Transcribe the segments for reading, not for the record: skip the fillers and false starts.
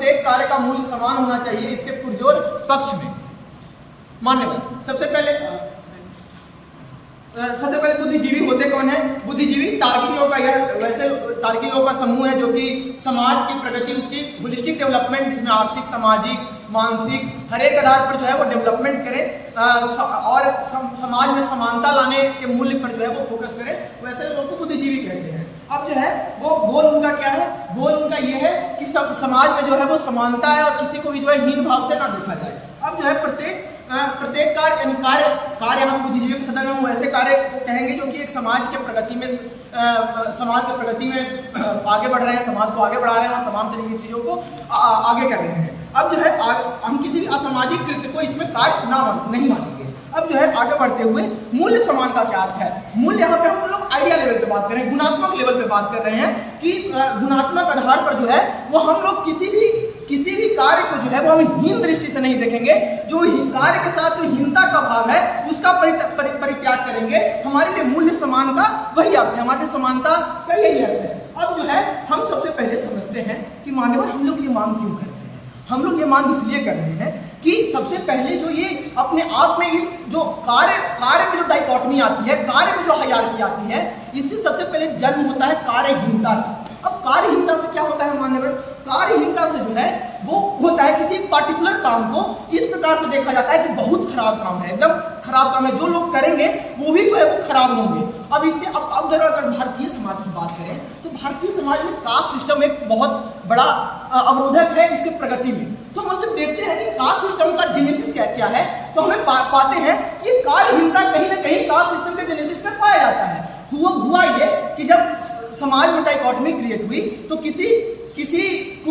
प्रत्येक कार्य का मूल्य समान होना चाहिए इसके पुरजोर पक्ष में। मान्यवर सबसे पहले बुद्धिजीवी होते कौन है? बुद्धिजीवी तार्किक लोग का यह वैसे तार्किक लोगों का समूह है जो कि समाज की प्रगति, उसकी होलिस्टिक डेवलपमेंट, जिसमें आर्थिक, सामाजिक, मानसिक हर एक आधार पर जो है वो डेवलपमेंट करे और समाज में समानता लाने के मूल्य पर जो है वो फोकस करे, वैसे लोगों को बुद्धिजीवी कहते हैं। अब जो है वो गोल उनका क्या है? गोल उनका ये है कि सब समाज में जो है वो समानता है और किसी को भी जो है हीन भाव से ना देखा जाए। अब जो है प्रत्येक कार्य हम बुद्धिजीवियों के सदन में हम ऐसे कार्य को कहेंगे जो कि एक समाज के प्रगति में आगे बढ़ रहे हैं, समाज को आगे बढ़ा रहे हैं और तमाम तरीके की चीज़ों को आगे कर रहे हैं। अब जो है हम किसी भी असामाजिक कृत्य को इसमें कार्य नहीं मानेंगे। अब जो है आगे बढ़ते हुए मूल्य समान का क्या अर्थ है? मूल्य यहाँ पे हम लोग आइडिया लेवल पे बात कर रहे हैं, गुणात्मक लेवल पे बात कर रहे हैं कि गुणात्मक आधार पर जो है वो हम लोग किसी भी कार्य को जो है वो हम हीन दृष्टि से नहीं देखेंगे। जो कार्य के साथ जो हीनता का भाव है उसका परित्याग करेंगे। हमारे लिए मूल्य समान का वही अर्थ है, हमारे लिए समानता का यही अर्थ है। अब जो है हम सबसे पहले समझते हैं कि मान्यवर हम लोग ये मांग क्यों कर रहे हैं। हम लोग ये मांग इसलिए कर रहे हैं कि सबसे पहले जो ये अपने आप में इस जो कार्य में जो डाइकोटमी आती है, कार्य में जो हायरार्की आती है, इससे सबसे पहले जन्म होता है कार्यहीनता का। अब कार्यहीनता से क्या होता है मान्यवर? कार्यहीनता से जो है वो होता है किसी पार्टिकुलर काम को इस प्रकार से देखा जाता है कि बहुत खराब काम है, एकदम खराब काम है, जो लोग करेंगे वो भी जो है वो खराब होंगे। अब इससे अब अगर भारतीय समाज की बात करें तो भारतीय समाज में कास्ट सिस्टम एक बहुत बड़ा अवरोधक है इसके प्रगति में। तो हम जब देखते हैं कि कास्ट सिस्टम का जेनेसिस क्या है तो हमें पाते हैं कि कार्यहीनता कहीं ना कहीं कास्ट सिस्टम के जेनेसिस में पाया जाता है। हुआ ये कि जब समाज में डाइकोटमी क्रिएट हुई तो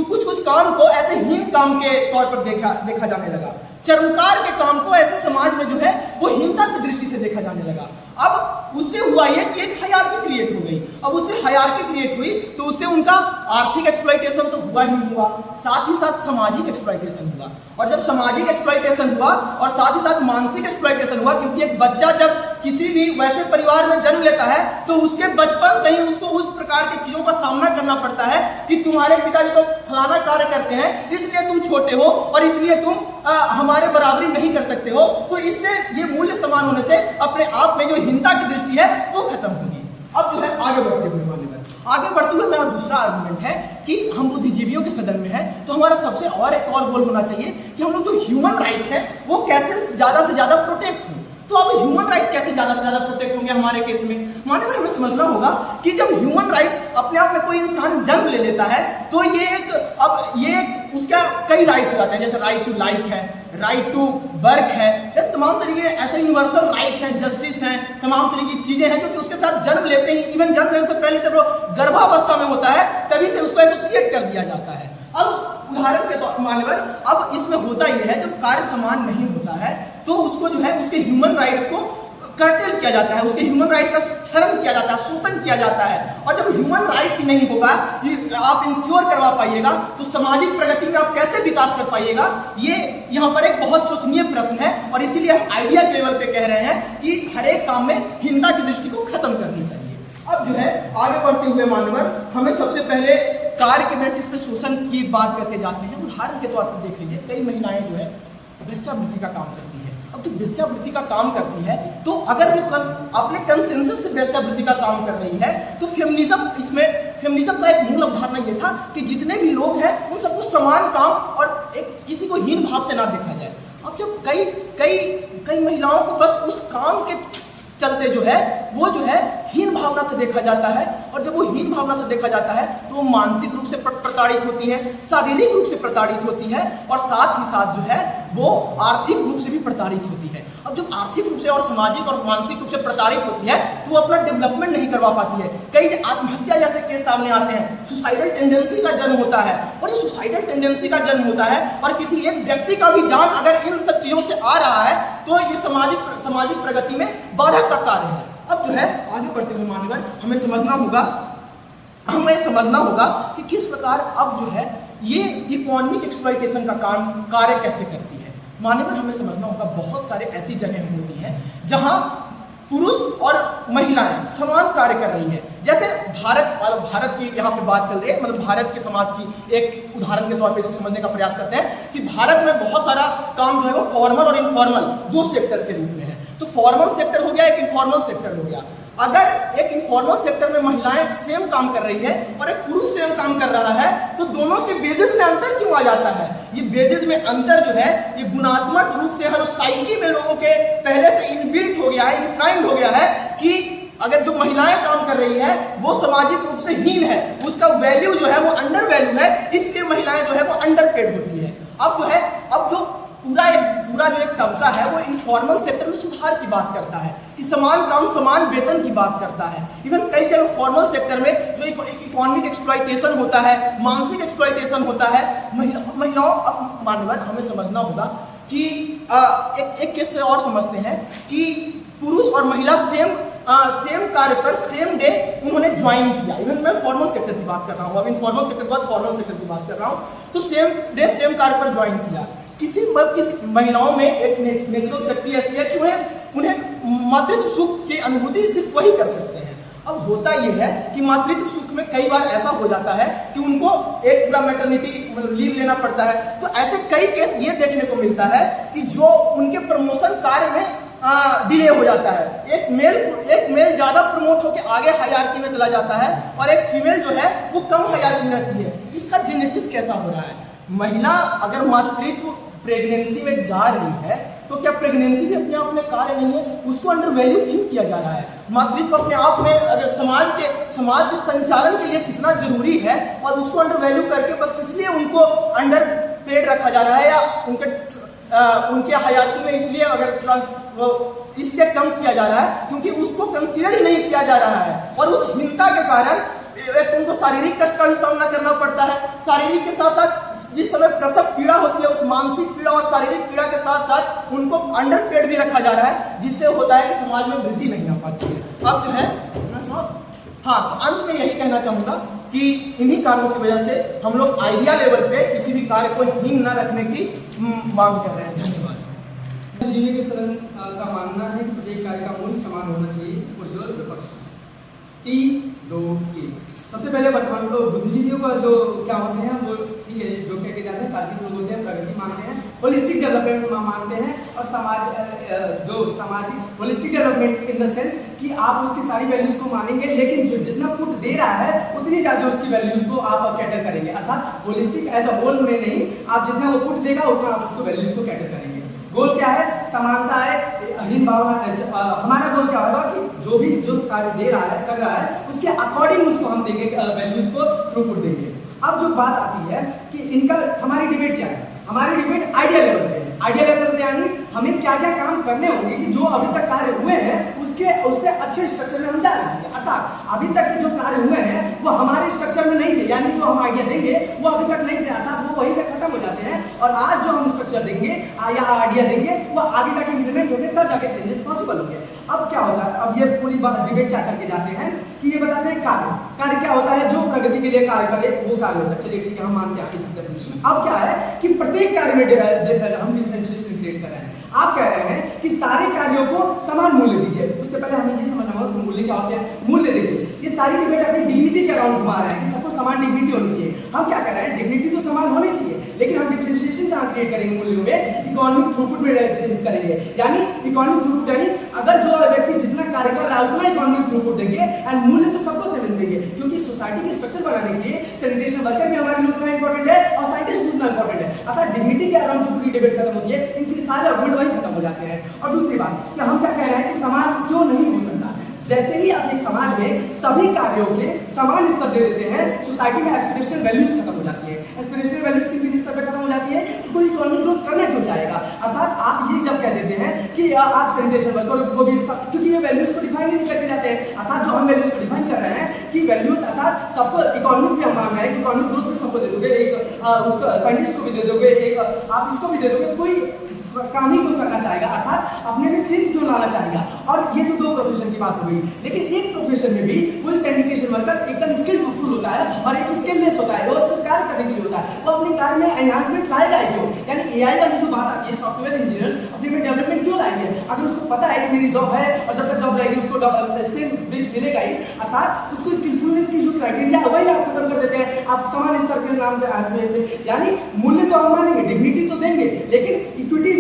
कुछ काम को ऐसे हीन काम के तौर पर देखा जाने लगा। चरमकार के काम को ऐसे समाज में जो है वो हीनता की दृष्टि से देखा जाने लगा। अब उससे हुआ ये कि एक हायरार्की क्रिएट हो गई। अब उससे हायरार्की क्रिएट हुई तो उससे उनका आर्थिक एक्सप्लॉइटेशन तो हुआ ही हुआ, साथ ही साथ सामाजिक एक्सप्लॉइटेशन हुआ। और जब सामाजिक एक्सप्लॉइटेशन हुआ और साथ ही साथ मानसिक एक्सप्लॉइटेशन हुआ, क्योंकि एक बच्चा जब किसी भी वैसे परिवार में जन्म लेता है तो उसके बचपन से ही उसको उस प्रकार की चीजों का सामना करना पड़ता है कि तुम्हारे पिताजी तो फलाना कार्य करते हैं इसलिए तुम छोटे हो और इसलिए तुम हमारे बराबरी नहीं कर सकते हो। तो इससे ये मूल्य समान होने से अपने आप में जो हीनता की दृष्टि है वो खत्म होगी। अब जो है आगे बढ़ते हुए मेरा दूसरा आर्गुमेंट है कि हम बुद्धिजीवियों के सदन में हैं तो हमारा सबसे एक और गोल होना चाहिए कि हम लोग जो ह्यूमन राइट्स हैं वो कैसे ज्यादा से ज्यादा प्रोटेक्ट हों। तो अब ह्यूमन राइट्स कैसे ज्यादा से ज्यादा प्रोटेक्ट होंगे हमारे केस में? मानव हमें समझना होगा कि जब ह्यूमन राइट्स अपने आप में कोई इंसान जन्म ले लेता है तो ये उसका कई राइट्स हो जाते हैं, जैसे राइट टू लाइफ है, राइट टू बर्थ है, तमाम तरीके ऐसे यूनिवर्सल राइट्स हैं, जस्टिस हैं, तमाम तरीके की चीजें हैं जो कि उसके साथ जन्म लेते ही, इवन जन्म लेने से पहले जब वो गर्भावस्था में होता है तभी से उसको एसोसिएट कर दिया जाता है। अब उदाहरण के तौर मान्यवर अब इसमें होता यह है जब कार्य समान नहीं होता है तो उसको जो है उसके ह्यूमन राइट्स को कर्टेल किया जाता है, उसके ह्यूमन राइट्स का क्षरण किया जाता है, शोषण किया जाता है। और जब ह्यूमन राइट्स ही नहीं होगा, आप इंश्योर करवा पाइएगा तो सामाजिक प्रगति में आप कैसे विकास कर पाइएगा? ये यहाँ पर एक बहुत सोचनीय प्रश्न है और इसीलिए हम आइडिया के लेवल पे कह रहे हैं कि हर एक काम में हीनता की दृष्टि को खत्म करनी चाहिए। अब जो है आगे बढ़ते हुए मान्यवर हमें सबसे पहले कार्य के बेसिस पे शोषण की बात करके जाते हैं। उदाहरण के तौर पर देख लीजिए, कई महिलाएं जो है वेश्यावृत्ति का काम करती है। अब तो वेश्यावृत्ति का काम करती है तो अगर वो अपने कंसेंसस से वेश्यावृत्ति का काम कर रही है तो फेमिनिज्म का एक मूल अवधारणा ये था कि जितने भी लोग हैं उन सबको समान काम और एक किसी को हीन भाव से ना देखा जाए। अब जब कई महिलाओं को बस उस काम के चलते जो है वो जो है हीन भावना से देखा जाता है और जब वो हीन भावना से देखा जाता है तो वो मानसिक रूप से प्रताड़ित होती है, शारीरिक रूप से प्रताड़ित होती है और साथ ही साथ जो है वो आर्थिक रूप से भी प्रताड़ित होती है। अब जब आर्थिक रूप से और सामाजिक और मानसिक रूप से प्रताड़ित होती है तो वो अपना डेवलपमेंट नहीं करवा पाती है। कई आत्महत्या जैसे केस सामने आते हैं, सुसाइडल टेंडेंसी का जन्म होता है और ये सुसाइडल टेंडेंसी का जन्म होता है और किसी एक व्यक्ति का भी जान अगर इन सब चीजों से आ रहा है तो ये सामाजिक प्रगति में बाधक का कार्य है। अब जो है आगे बढ़ते हुए मान्यवर हमें समझना होगा कि किस प्रकार अब जो है ये इकोनॉमिक एक्सप्लॉइटेशन का कार्य कैसे करती है। मान्यवर हमें समझना होगा बहुत सारे ऐसी जगह होती हैं जहां पुरुष और महिलाएं समान कार्य कर रही है। जैसे भारत की यहाँ पे बात चल रही है, मतलब भारत के समाज की एक उदाहरण के तौर पे इसको समझने का प्रयास करते हैं कि भारत में बहुत सारा काम जो है वो फॉर्मल और इनफॉर्मल दो सेक्टर के रूप में है। तो फॉर्मल सेक्टर हो गया, एक इनफॉर्मल सेक्टर हो गया। अगर एक इनफॉर्मल सेक्टर में महिलाएं सेम काम कर रही है और एक पुरुष सेम काम कर रहा है तो दोनों के बेसिस में अंतर क्यों आ जाता है? ये बेसिस में अंतर जो है ये गुणात्मक रूप से हर साइकी में लोगों के पहले से इनबिल्ट हो गया है, इंश्राइंड हो गया है कि अगर जो महिलाएं काम कर रही है वो सामाजिक रूप से हीन है, उसका वैल्यू जो है वो अंडर वैल्यू है, इसलिए महिलाएं जो है वो अंडरपेड होती है। अब जो पूरा जो एक तबका है वो इनफॉर्मल सेक्टर में सुधार की बात करता है कि समान काम समान वेतन की बात करता है। इवन कई जगह फॉर्मल सेक्टर में जो इकोनॉमिक एक्सप्लॉइटेशन होता है, मानसिक एक्सप्लॉइटेशन होता है, महिलाओं अब मानवर हमें समझना होगा कि एक केस से और समझते हैं कि पुरुष और महिला सेम कार्य पर सेम डे उन्होंने ज्वाइन किया। इवन मैं फॉर्मल सेक्टर की बात कर रहा हूँ, अब इनफॉर्मल सेक्टर के बाद फॉर्मल सेक्टर की बात कर रहा हूँ। तो सेम डे सेम कार्य पर ज्वाइन किया। किसी महिलाओं में एक नेचुरल शक्ति ऐसी है कि उन्हें मातृत्व सुख की अनुभूति सिर्फ वही कर सकते हैं। अब होता यह है कि मातृत्व सुख में कई बार ऐसा हो जाता है कि उनको एक पूरा मैटरनिटी लीव लेना पड़ता है। तो ऐसे कई केस ये देखने को मिलता है कि जो उनके प्रमोशन कार्य में डिले हो जाता है। एक मेल ज्यादा प्रमोट होकर आगे हायरार्की में चला जाता है और एक फीमेल जो है वो कम हायरार्की में रहती है। इसका जेनेसिस कैसा हो रहा है? महिला अगर मातृत्व प्रेगनेंसी में जा रही है तो क्या प्रेगनेंसी भी अपने आप में कार्य नहीं है? उसको अंडर वैल्यू क्यों किया जा रहा है? मातृत्व अपने आप में अगर समाज के संचालन के लिए कितना जरूरी है और उसको अंडर वैल्यू करके बस इसलिए उनको अंडर पेड रखा जा रहा है या उनके हयाती में इसलिए कम किया जा रहा है क्योंकि उसको कंसीडर ही नहीं किया जा रहा है। और उस हीनता के कारण उनको शारीरिक कष्ट का भी सामना करना पड़ता है। शारीरिक के साथ साथ जिस समय प्रसव पीड़ा होती है उस मानसिक पीड़ा और शारीरिक पीड़ा के साथ साथ उनको अंडरपेड भी रखा जा रहा है, जिससे होता है कि समाज में वृद्धि नहीं आ पाती है। अब जो है हाँ, तो अंत में यही कहना चाहूंगा कि इन्हीं कारणों की वजह से हम लोग आइडिया लेवल पे किसी भी कार्य को हीन न रखने की मांग कर रहे हैं। धन्यवाद। जीने के सदन का मानना है कि प्रत्येक कार्य का मूल्य समान होना चाहिए उज्ज्वल विपक्ष 3, 2, 1। सबसे पहले वर्तमान तो बुद्धिजीवियों का जो क्या होते हैं वो ठीक है, जो कह के जाते हैं तार्किक लोग होते हैं, प्रगति मानते हैं, होलिस्टिक डेवलपमेंट मानते हैं और सामाजिक holistic development in the sense कि आप उसकी सारी वैल्यूज को मानेंगे लेकिन जो जितना पुट दे रहा है उतनी ज्यादा उसकी वैल्यूज को आप कैटर करेंगे। अर्थात होलिस्टिक एज अ होल में नहीं, आप जितना वो पुट देगा उतना आप उसको वैल्यूज को कैटर करेंगे। गोल क्या है? समानता है, अहीन भावना। हमारा गोल क्या होगा कि जो कार्य दे रहा है कर रहा है उसके अकॉर्डिंग उसको हम देंगे, वैल्यूज को थ्रूपुट देंगे। अब जो बात आती है कि हमारी डिबेट क्या है? हमारी डिबेट आइडिया लेवल पे है। आइडिया लेवल पे यानी हमें क्या क्या काम करने होंगे कि जो अभी तक कार्य हुए हैं उससे अच्छे स्ट्रक्चर में हम जा रहे हैं। अर्थात अभी तक के जो कार्य हुए हैं वो हमारे स्ट्रक्चर में नहीं थे, यानी जो हम आइडिया देंगे वो अभी तक नहीं थे, अर्थात वो वहीं पे खत्म हो जाते हैं। और आज जो हम स्ट्रक्चर देंगे या आइडिया देंगे वो आगे जाके इम्प्लीमेंट होंगे, तब जाके चेंजेस पॉसिबल होंगे। अब क्या होता है? अब ये पूरी डिबेट क्या करके जाते हैं कि ये बताते हैं कार्य क्या होता है? जो प्रगति के लिए कार्य करे वो कार्य होता है। चलिए ठीक है, हम मानते हैं इस डेफिनेशन। अब क्या है कि प्रत्येक कार्य में हम डिफरेंशिएशन क्रिएट कर रहे हैं। आप कह रहे हैं कि सारे कार्यों को समान मूल्य दीजिए। उससे पहले हमें ये समझना होगा कि मूल्य क्या होते हैं। मूल्य देखिए, ये सारी डिबेट अपनी डिग्निटी के अराउंड घुमा रहे हैं कि सबको समान डिग्निटी होनी चाहिए। हम क्या कह रहे हैं? डिग्निटी तो समान होनी चाहिए, लेकिन हम डिफरेंशिएशन कहाँ क्रिएट करेंगे? मूल्यों में इकोनॉमिक थ्रूपुट में चेंज करेंगे। यानी इकोनॉमिक थ्रूपुट यानी अगर जो व्यक्ति जितना कार्य कर रहा है उतना इकोनॉमिक थ्रूपुट देंगे एंड मूल्य तो सबको सेम देंगे, क्योंकि सोसाइटी के स्ट्रक्चर बनाने के लिए सैनिटेशन वर्कर भी हमारे लिए उतना इंपॉर्टेंट है और साइंटिस्ट भी उतना इंपॉर्टेंट है। अर्थात डिग्निटी के अराउंड जो पूरी डिबेट खत्म होती है, इनके सारे आर्गुमेंट वहीं खत्म हो जाते हैं। और दूसरी बात कि हम क्या कह रहे हैं कि समान क्यों नहीं हो सकता? जैसे ही आप एक समाज में सभी कार्यों के समान स्तर दे देते हैं, सोसाइटी में एस्पिरेशनल वैल्यूज खत्म हो जाती है। एस्पिरेशनल वैल्यूज की स्तर पे खत्म हो जाती है कि कोई इकोनॉमिक ग्रोथ करना क्यों चाहेगा? अर्थात आप ये जब कह देते हैं कि आप सैनिटेशन वर्कर को भी, क्योंकि ये वैल्यूज को डिफाइन नहीं करके जाते हैं। अर्थात जो हम वैल्यूज को डिफाइन कर रहे हैं कि वैल्यूज अर्थात सबको इकोनॉमिक भी हम मान रहे हैं कि इकोनॉमिक ग्रोथ भी सबको दे दोगे, एक उसको साइंटिस्ट को भी दे दोगे, एक आप इसको भी दे दोगे, कोई काम ही क्यों करना चाहेगा? अर्थात अपने में चेंज क्यों लाना चाहेगा? और ये तो दो प्रोफेशन की बात हो गई, लेकिन एक प्रोफेशन में भी कोई सैनिटेशन वर्कर एकदम स्किलफुल होता है और एक स्किललेस होता है, वो सिर्फ कार्य करने के लिए होता है, वो अपने कार्य में एनहांसमेंट लाएगा क्यों? यानी एआई वाली जो बात आती है, सॉफ्टवेयर इंजीनियर्स अपने में डेवलपमेंट क्यों लाएंगे? अगर उसको पता है कि मेरी जॉब है और जब तक जॉब रहेगी उसको सेम वेज मिलेगा ही, अर्थात उसको स्किलफुलनेस की जो क्राइटेरिया वही आप खत्म कर देते हैं। आप समान स्तर के नाम पे यानी मूल्य तो हम मानेंगे, डिग्निटी तो देंगे, लेकिन इक्विटी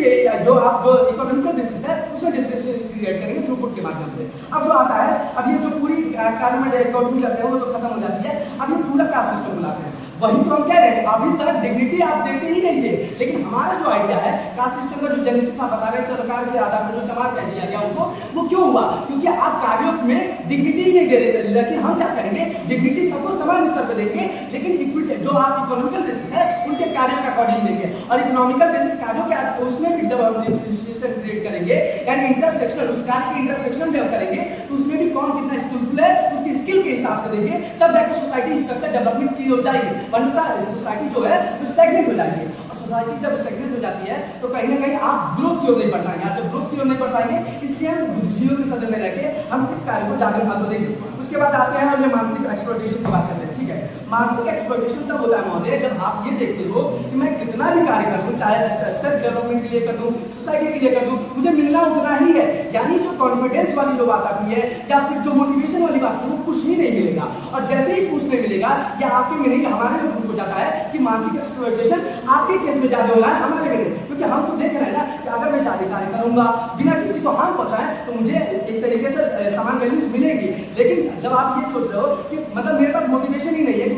जो आप जो इकोनॉमिकल बेसिस है उसमें डिफरेंशिएट क्रिएट करेंगे थ्रूपुट के माध्यम से। अब जो आता है, अब ये जो पूरी कार्य में इकोनॉमी करते हैं वो तो खत्म हो जाती है, अब ये पूरा कास्ट सिस्टम बुलाते हैं। वही तो हम कह रहे हैं, अभी तक डिग्निटी आप देते ही नहीं थे, लेकिन हमारा जो आइडिया है कास्ट सिस्टम का जो जेनेसिस आप बता रहे हैं सरकार के आधार पर जो चमार कह दिया गया उनको, वो क्यों हुआ? क्योंकि आप कार्यों में डिग्निटी ही नहीं दे रहे थे। लेकिन हम क्या करेंगे, डिग्निटी सबको समान स्तर पर देंगे, लेकिन इक्विटी जो आप इकोनॉमिकल बेसिस है उनके कार्यों के अकॉर्डिंग देंगे। और इकोनॉमिकल बेसिस कार्यों के उसमें भी जब हम डिफरेंशिएशन क्रिएट करेंगे, यानी इंटरसेक्शन, उस कार्य के इंटरसेक्शन में करेंगे, तो उसमें भी कौन कितना स्किलफुल है उसकी स्किल के हिसाब से देंगे, तब जाके सोसाइटी स्ट्रक्चर डेवलपमेंट की हो जाएगी, वरना सोसाइटी जो है वो स्टैग्नेट हो जाएगी। और सोसाइटी जब स्टैग्नेट हो जाती है तो कहीं ना कहीं आप ग्रोथ की ओर नहीं बढ़ पाएंगे। आप जब ग्रोथ की ओर नहीं बढ़ पाएंगे, इसलिए हम बुद्धिजीवियों के सदन में रहकर हम इस कार्य को ज्यादा महत्व देंगे। उसके बाद आते हैं और ये मानसिक एक्सप्लॉयटेशन की बात करते हैं। ठीक है, मानसिक एक्सप्लॉयटेशन तब होता है महोदय जब आप ये देखते हो कि मैं कितना भी कार्य कर दूं, चाहे सेल्फ डेवलपमेंट के लिए कर दूं, सोसाइटी के लिए कर दूं, मुझे मिलना उतना ही है। यानी जो कॉन्फिडेंस वाली जो बात आती है या फिर जो मोटिवेशन वाली बात है वो कुछ ही नहीं मिलेगा। और जैसे ही कुछ नहीं मिलेगा या आपके में नहीं, हमारे में हो जाता है कि मानसिक एक्सप्लॉयटेशन आपके केस में ज्यादा हो रहा है, हमारे में नहीं। क्योंकि हम तो देख रहे हैं ना कि अगर मैं ज्यादा कार्य करूंगा बिना किसी को हार्म पहुंचाए तो मुझे एक तरीके से समान वैल्यूज मिलेंगी। लेकिन जब आप ये सोच रहे हो कि मतलब मेरे पास मोटिवेशन ही नहीं है कि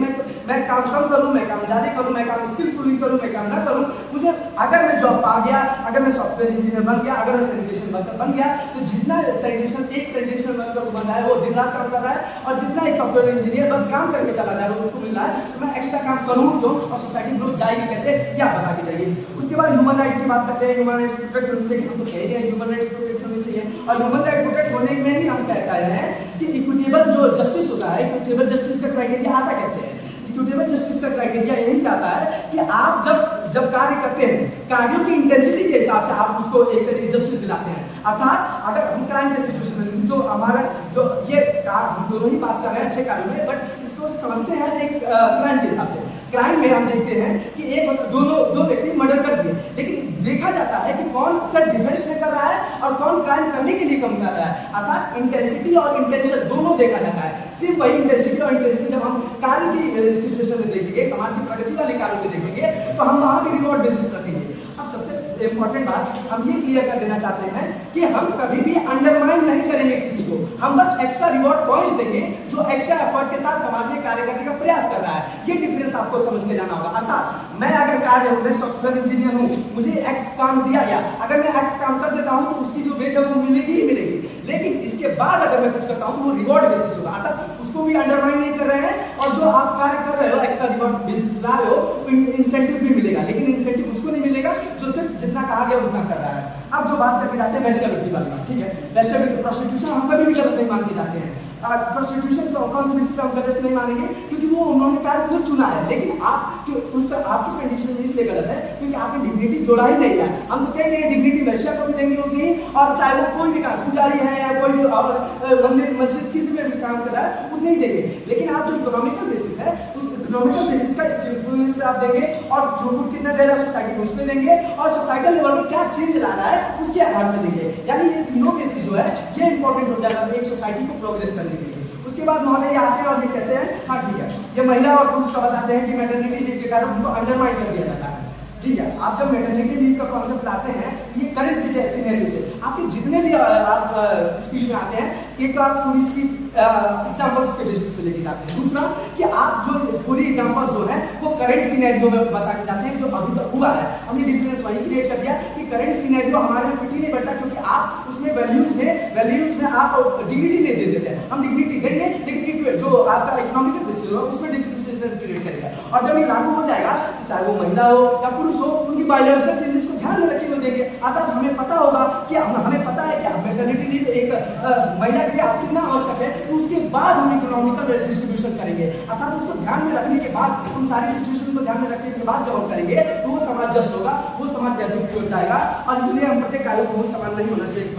मैं काम कम करूं, मैं काम ज्यादा करूं, मैं काम स्किलफुली करूं, मैं काम ना करूं, मुझे अगर मैं जॉब पा गया, अगर मैं सॉफ्टवेयर इंजीनियर बन गया, अगर मैं सैनिटेशन वर्कर बन गया, तो जितना सैनिटेशन वर्कर बन रहा है वो दिन रात काम कर रहा है, और जितना एक सॉफ्टवेयर इंजीनियर बस काम करके चला जा रहा है उसको मिल रहा है, तो मैं एक्स्ट्रा काम करूं क्यों और सोसाइटी ग्रोथ जाएगी कैसे, क्या बता के जाइए। उसके बाद ह्यूमन राइट्स की बात करते हैं। ह्यूमन राइट्स प्रोटेक्ट होने चाहिए, हम तो कह रहे हैं ह्यूमन राइट्स प्रोटेक्ट होने चाहिए। और ह्यूमन राइट प्रोटेक्ट होने में ही हम कह रहे हैं कि इक्विटेबल जो जस्टिस होता है, इक्विटेबल जस्टिस का क्राइटेरिया आता कैसे है? इक्विटेबल जस्टिस का क्राइटेरिया यही से आता है कि आप जब कार्य करते हैं, कार्यों की इंटेंसिटी के हिसाब से आप उसको एक तरीके जस्टिस दिलाते हैं। अर्थात अगर हम क्राइम के सिचुएशन में जो हमारा जो ये हम दोनों ही बात कर रहे हैं अच्छे कार्यों में, बट इसको समझते हैं एक क्राइम के हिसाब से। क्राइम में हम देखते हैं कि एक दो व्यक्ति मर्डर कर दिए, लेकिन देखा जाता है कि कौन सर डिफेंस में कर रहा है और कौन क्राइम करने के लिए कम कर रहा है। अर्थात इंटेंसिटी और इंटेंशन दोनों देखा जाता है। सिर्फ वही इंटेंसिटी और इंटेंशन जब हम कार्य की सिचुएशन में देखेंगे, समाज की प्रगति वाले कार्यों में देखेंगे, तो हम वहां भी रिवॉर्ड बेसिस रखेंगे। अब सबसे इंपॉर्टेंट बात हम ये क्लियर कर देना चाहते हैं कि हम कभी भी अंडरमाइन नहीं करेंगे किसी को, हम बस एक्स्ट्रा रिवॉर्ड पॉइंट्स देंगे जो एक्स्ट्रा एफर्ट के साथ समाज में कार्य करने का प्रयास कर रहा है। ये डिफरेंस आपको समझ के जाना होगा। अर्थात मैं अगर कार्य हूं, मैं सॉफ्टवेयर इंजीनियर हूं, मुझे एक्स काम दिया गया, अगर मैं एक्स काम कर देता हूं तो उसकी जो वेज है वो मिलेगी ही मिलेगी। लेकिन इसके बाद अगर मैं कुछ करता हूं तो वो रिवॉर्ड बेसिस होगा। अर्थात उसको भी अंडरमाइन नहीं कर रहे हैं, और जो आप कार्य कर रहे हो एक्स्ट्रा रिवॉर्ड बेसिस ला रहे हो तो इंसेंटिव भी मिलेगा, लेकिन इंसेंटिव उसको नहीं मिलेगा जो सिर्फ जितना कहा गया उतना कर रहा है। अब जो बात करके जाते हैं वैश्यावृत्ति वाली बात, ठीक है, वैश्यावृत्ति प्रोस्टिट्यूशन हम कभी भी गलत नहीं मान के जाते हैं। प्रोस्टिट्यूशन को कौन से बेसिस पे हम गलत नहीं मानेंगे? क्योंकि वो उन्होंने कार्य खुद चुना है, लेकिन आपकी कंडीशन में इसलिए गलत है क्योंकि आपने डिग्निटी जोड़ा ही नहीं है। हम तो कह रहे हैं डिग्निटी वैश्या को भी देंगे होगी, और चाहे वो कोई भी काम पुजारी है या कोई भी मंदिर मस्जिद किसी में भी काम कर रहा है उतने ही देंगे। लेकिन आप जो इकोनॉमिकल बेसिस है उस इकोनॉमिकल बेसिस का स्किलफुलनेस पे आप देंगे, और थ्रूपुट कितना दे रहा है सोसाइटी को उस पे देंगे, और सोसाइटल लेवल में क्या चेंज ला रहा है उसके आधार पे देंगे। यानी ये तीनों बेसिस जो है ये इंपॉर्टेंट हो जाता है एक सोसाइटी को प्रोग्रेस करने के लिए। उसके बाद महोदय आते हैं और ये कहते हैं हाँ ठीक है, ये महिला और पुरुष का बताते हैं कि मैटरनिटी लीव के कारण उनको अंडरमाइन कर दिया जाता है। ठीक है, आप जब मैटरनिटी लीव का कॉन्सेप्ट लाते हैं ये करंट सिनेरियो से आपके जितने भी आप स्पीच में आते हैं, एक तो आप पूरी स्पीच एग्जांपल्स के बेसिस पे लेके जाते हैं। दूसरा कि आप जो पूरी एग्जांपल्स जो है वो करंट सिनेरियो में बता के जाते हैं जो अभी तक हुआ है। हमने डिफरेंस वही क्रिएट कर दिया कि करंट सिनेरियो हमारे में फिट ही नहीं बैठता, क्योंकि आप उसमें वैल्यूज में आप डिग्निटी नहीं दे देते हैं। हम डिग्निटी देंगे लेकिन जो आपका इकोनॉमिकल बेसिस होगा उसमें डिफरेंशिएशन क्रिएट करेगा, और जब ये लागू हो जाएगा चाहे वो महिला हो या पुरुष हो, उनकी बायोलॉजिकल चेंजेस को ध्यान में रखे हुए देंगे। अर्थात हमें पता होगा कि हमें पता है कि मैटरनिटी लीव एक महिला के लिए कितना आवश्यक है, तो उसके बाद हम इकोनॉमिकल डिस्ट्रीब्यूशन करेंगे। अर्थात उसको ध्यान में रखने के बाद, उन सारी सिचुएशन को ध्यान में रखने के बाद जब हम करेंगे तो वो समाज जस्ट होगा, वो समाज बेहतर हो जाएगा। और इसलिए हम प्रत्येक कार्यों को बहुत समान नहीं होना चाहिए।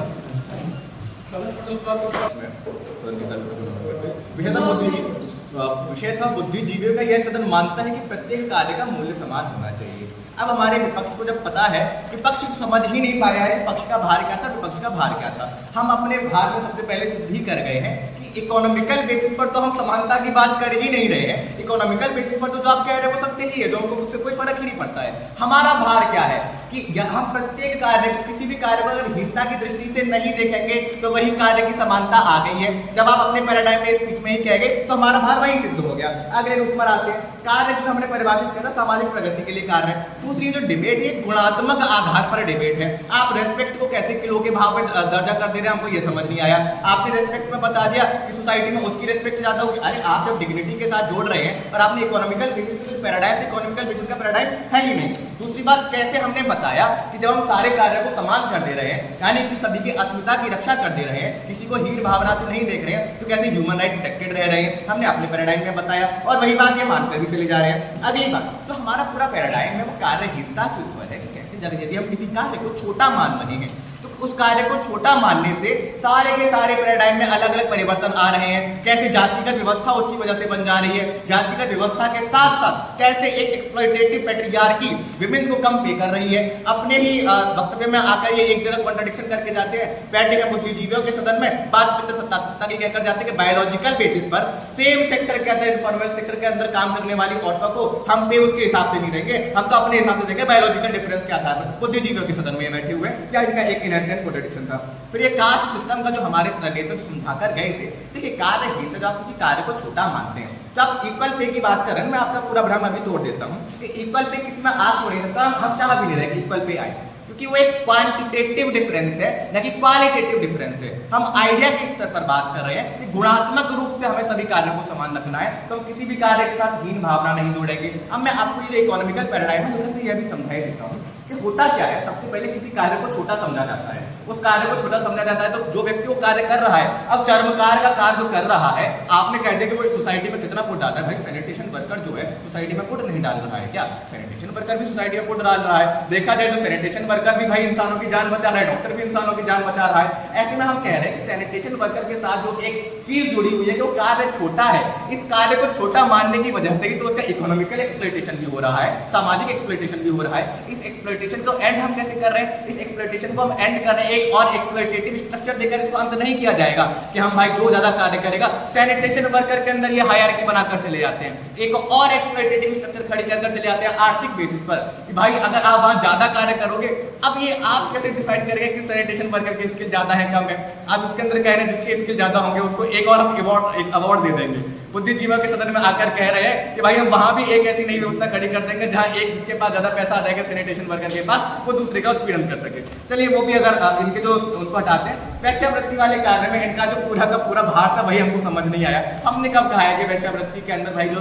विषय था बुद्धिजीवियों का यह सदन मानता है कि प्रत्येक कार्य का मूल्य समान होना चाहिए। अब हमारे विपक्ष को जब पता है, विपक्ष समझ ही नहीं पाया है कि पक्ष का भार क्या था, विपक्ष का भार क्या था। हम अपने भार में सबसे पहले सिद्ध ही कर गए हैं कि इकोनॉमिकल बेसिस पर तो हम समानता की बात कर ही नहीं रहे हैं। इकोनॉमिकल बेसिस पर तो जो आप कह रहे हैं वो सत्य ही है, जो हमको उससे कोई फर्क ही नहीं पड़ता है। हमारा भार क्या है कि हम प्रत्येक कार्य को, किसी भी कार्य को अगर हितता की दृष्टि से नहीं देखेंगे तो वही कार्य की समानता आ गई है। जब आप अपने पैराडाइम में स्पीच में ही कह गए तो हमारा भार वही सिद्ध हो गया। अगले रूप में आते हैं, कार्य जो हमने परिभाषित किया था सामाजिक प्रगति के लिए कार्य है। दूसरी जो डिबेट है गुणात्मक आधार पर डिबेट है। आप रेस्पेक्ट को कैसे किलो के भाव में दर्जा कर दे रहे हैं, हमको ये समझ नहीं आया। आपने रेस्पेक्ट में बता दिया कि सोसाइटी में उसकी रेस्पेक्ट ज्यादा होगी। अरे आप जब डिग्निटी के साथ जोड़ रहे हैं और आपने इकोनॉमिकल बेसिस का पैराडाइम, इकोनॉमिकल बेसिस का पैराडाइम है ही नहीं। दूसरी बात, कैसे हमने बताया कि जब हम सारे कार्यों को समान कर दे रहे हैं, यानी कि सभी की अस्मिता की रक्षा कर दे रहे हैं, किसी को हीन भावना से नहीं देख रहे हैं, तो कैसे ह्यूमन राइट प्रोटेक्टेड रह रहे हैं, हमने अपने पैराडाइम में बताया। और वही बात ये मानकर भी चले जा रहे हैं। अगली बात, जो हमारा पूरा पैराडाइम है वो कार्यहीनता के ऊपर है कि कैसे जगह यदि हम किसी कार्य को छोटा मान रहे हैं तो उस कार्य को छोटा मानने से सारे के सारे पैराडाइम में अलग अलग परिवर्तन आ रहे हैं। कैसे जातिगत व्यवस्था उसकी वजह से बन जा रही है, जातिगत व्यवस्था के साथ साथ कैसे एक एक्सप्लॉयटेटिव पैट्रियार्की विमेंस को कम पे कर रही है। अपने ही वक्तव्य में आकर ये एक जगह कॉन्ट्रडिक्शन करके जाते हैं, बैठे हैं बुद्धिजीवियों के सदन में, बात पितृसत्तात्मकता की कहकर जाते हैं कि बायोलॉजिकल बेसिस पर सेम सेक्टर के अंदर, इन्फॉर्मल सेक्टर के अंदर काम करने वाली औरतों को हम पे उसके हिसाब से नहीं देंगे, हम तो अपने हिसाब से देंगे बायोलॉजिकल डिफरेंस के आधार पर। बुद्धिजीवियों के सदन में बैठे हुए या इनका एक इनहेरेंट कॉन्ट्रडिक्शन था। फिर ये कास्ट सिस्टम का जो हमारे नेता समझाकर गए थे, देखिए कार्यहीन जब आप किसी कार्य को छोटा मानते हैं, तो आप इक्वल पे की बात कर रहे हैं, मैं आपका पूरा भ्रम अभी तोड़ देता हूं कि इक्वल पे किसी में आ नहीं सकता, हम चाह भी नहीं रहे कि इक्वल पे आए, क्योंकि वो एक क्वांटिटेटिव डिफरेंस है ना कि क्वालिटेटिव डिफरेंस है। हम आइडिया के स्तर पर बात कर रहे हैं कि गुणात्मक रूप से हमें सभी कार्यों को समान रखना है, तो हम किसी भी कार्य के साथ हीन भावना नहीं जोड़ेंगे। अब मैं आपको ये इकोनॉमिकल पैराडाइम है हल्का से यह भी समझाई देता हूँ कि होता क्या है। सबसे पहले किसी कार्य को छोटा समझा जाता है, उस कार्य को छोटा समझा जाता है तो जो व्यक्ति वो कार्य कर रहा है, अब चर्मकार का कार्य जो कर रहा है, आपने कह दिया कि वो सोसाइटी में कितना फुट डाल रहा है। भाई सैनिटेशन वर्कर जो है सोसाइटी में फुट नहीं डाल रहा है क्या? सैनिटेशन वर्कर भी सोसाइटी में फुट डाल रहा है। देखा जाए तो सैनिटेशन वर्कर भी भाई इंसानों की जान बचा रहा है, डॉक्टर भी इंसानों की जान बचा रहा है। ऐसे में हम कह रहे हैं कि सैनिटेशन वर्कर के साथ जो एक चीज जुड़ी हुई है कि वो कार्य छोटा है, इस कार्य को छोटा मानने की वजह से ही तो उसका इकोनॉमिकल एक्सप्लॉयटेशन भी हो रहा है, सामाजिक एक्सप्लॉयटेशन भी हो रहा है। इस एक्सप्लॉयटेशन को एंड हम कैसे कर रहे हैं? इस एक्सप्लॉयटेशन को हम एंड कर रहे हैं एक और एक्सप्लॉयटेटिव स्ट्रक्चर देकर। इसको अंत नहीं किया जाएगा कि हम भाई जो ज्यादा कार्य करेगा, सैनिटेशन वर्कर के अंदर ये हायरार्की बनाकर चले जाते हैं, एक और एक्सप्लॉयटेटिव स्ट्रक्चर खड़ी कर चले जाते हैं आर्थिक बेसिस पर कि भाई अगर आप वहां ज्यादा कार्य करोगे, अब ये आप कैसे डिफाइन करेंगे कि सैनिटेशन वर्कर की स्किल ज्यादा है कम है? आप उसके अंदर कह रहे हैं जिसके स्किल ज्यादा होंगे उसको एक और हम अवार्ड दे देंगे। बुद्धिजीवियों के सदन में आकर कह रहे हैं कि भाई हम वहां भी एक ऐसी नई व्यवस्था खड़ी कर देंगे जहां एक जिसके पास ज्यादा पैसा आ जाएगा सैनिटेशन वर्कर के पास, वो दूसरे का उत्पीड़न कर सके। चलिए वो भी अगर इनके जो उनको हटाते हैं, वैश्यावृत्ति वाले कार्य में इनका जो पूरा का पूरा भार था वही हमको समझ नहीं आया। हमने कब कहा है कि वैश्यावृत्ति के अंदर भाई जो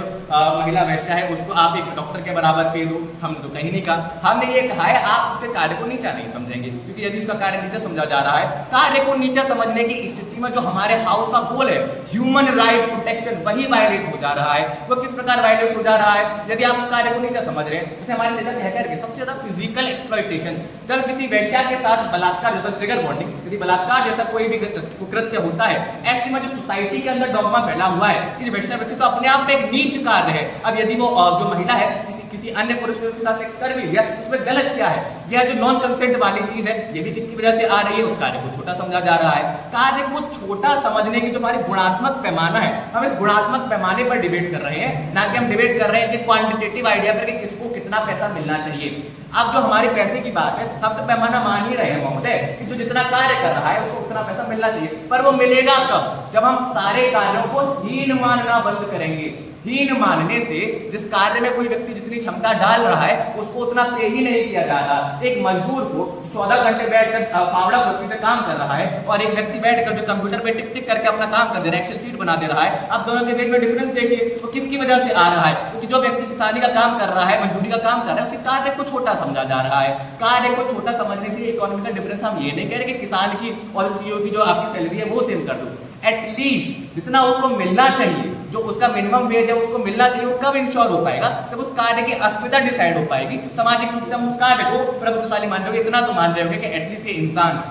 महिला वैश्या है उसको आप एक डॉक्टर के बराबर पे दो, हमने तो कहीं नहीं कहा। हमने ये कहा है आप उसके कार्य को नीचा नहीं समझेंगे, क्योंकि यदि उसका कार्य नीचा समझा जा रहा है, कार्य को नीचा समझने की स्थिति में जो हमारे हाउस का गोल है ह्यूमन राइट प्रोटेक्शन, वही वायलेट हो जा रहा है। वो किस प्रकार वायलेट हो जा रहा है? यदि आप उस कार्य को नीचा समझ रहे हैं, जैसे हमारे नेता कह करके सबसे ज्यादा फिजिकल एक्सप्लॉयटेशन, जब किसी वैश्या के साथ बलात्कार जैसा ट्रिगर बॉन्डिंग, यदि बलात्कार जैसा कोई भी कुकृत्य होता है, ऐसे में जो सोसाइटी के अंदर डॉगमा फैला हुआ है कि वैश्यावृत्ति तो अपने आप में एक नीच कार्य है। अब यदि वो जो महिला है किसी अन्य पुरुष के साथ सेक्स कर भी लिया, उसमें गलत क्या है? यह जो नॉन कंसेंट वाली चीज है, ये भी किसकी वजह से आ रही है? उस कार्य को छोटा समझा जा रहा है। कार्य को छोटा समझने की जो हमारी गुणात्मक पैमाना है, हम इस गुणात्मक पैमाने पर डिबेट कर रहे हैं, ना कि हम डिबेट कर रहे हैं कि क्वांटिटेटिव आइडिया पर कि किसको कितना पैसा मिलना चाहिए। अब जो हमारे पैसे की बात है, हम तो पैमाना मान ही रहे हैं महोदय कि जो जितना कार्य कर रहा है उसको उतना पैसा मिलना चाहिए, पर वो मिलेगा कब? जब हम सारे कार्यों को हीन मानना बंद करेंगे। हीन मानने से जिस कार्य में कोई व्यक्ति जितनी क्षमता डाल रहा है उसको उतना पे ही नहीं किया जा रहा। एक मजदूर को जो 14 घंटे बैठकर फावड़ा खुरपी से काम कर रहा है और एक व्यक्ति बैठकर जो कंप्यूटर पे टिक टिक करके अपना काम कर दे रहा है, एक्सेल शीट बना दे रहा है, अब दोनों के बीच में डिफरेंस देखिए वो किसकी वजह से आ रहा है? क्योंकि जो व्यक्ति किसानी का काम कर रहा है, मजदूरी का काम कर रहा है, उसके कार्य को छोटा समझा जा रहा है। कार्य को छोटा समझने से इकोनॉमिकल डिफरेंस हम ये नहीं कह रहे कि किसान की और सीईओ की जो आपकी सैलरी है वो सेम कर दो। एटलीस्ट जितना उसको मिलना चाहिए, जो उसका मिनिमम वेज है उसको मिलना चाहिए, वो कब इंश्योर हो पाएगा? जब उस कार्य की अस्मिता डिसाइड हो पाएगी। सामाजिक रूप से हम उस कार्य को प्रभुत्वशाली मान रहे हो, इतना तो मान रहे होंगे कि एटलीस्ट ये इंसान।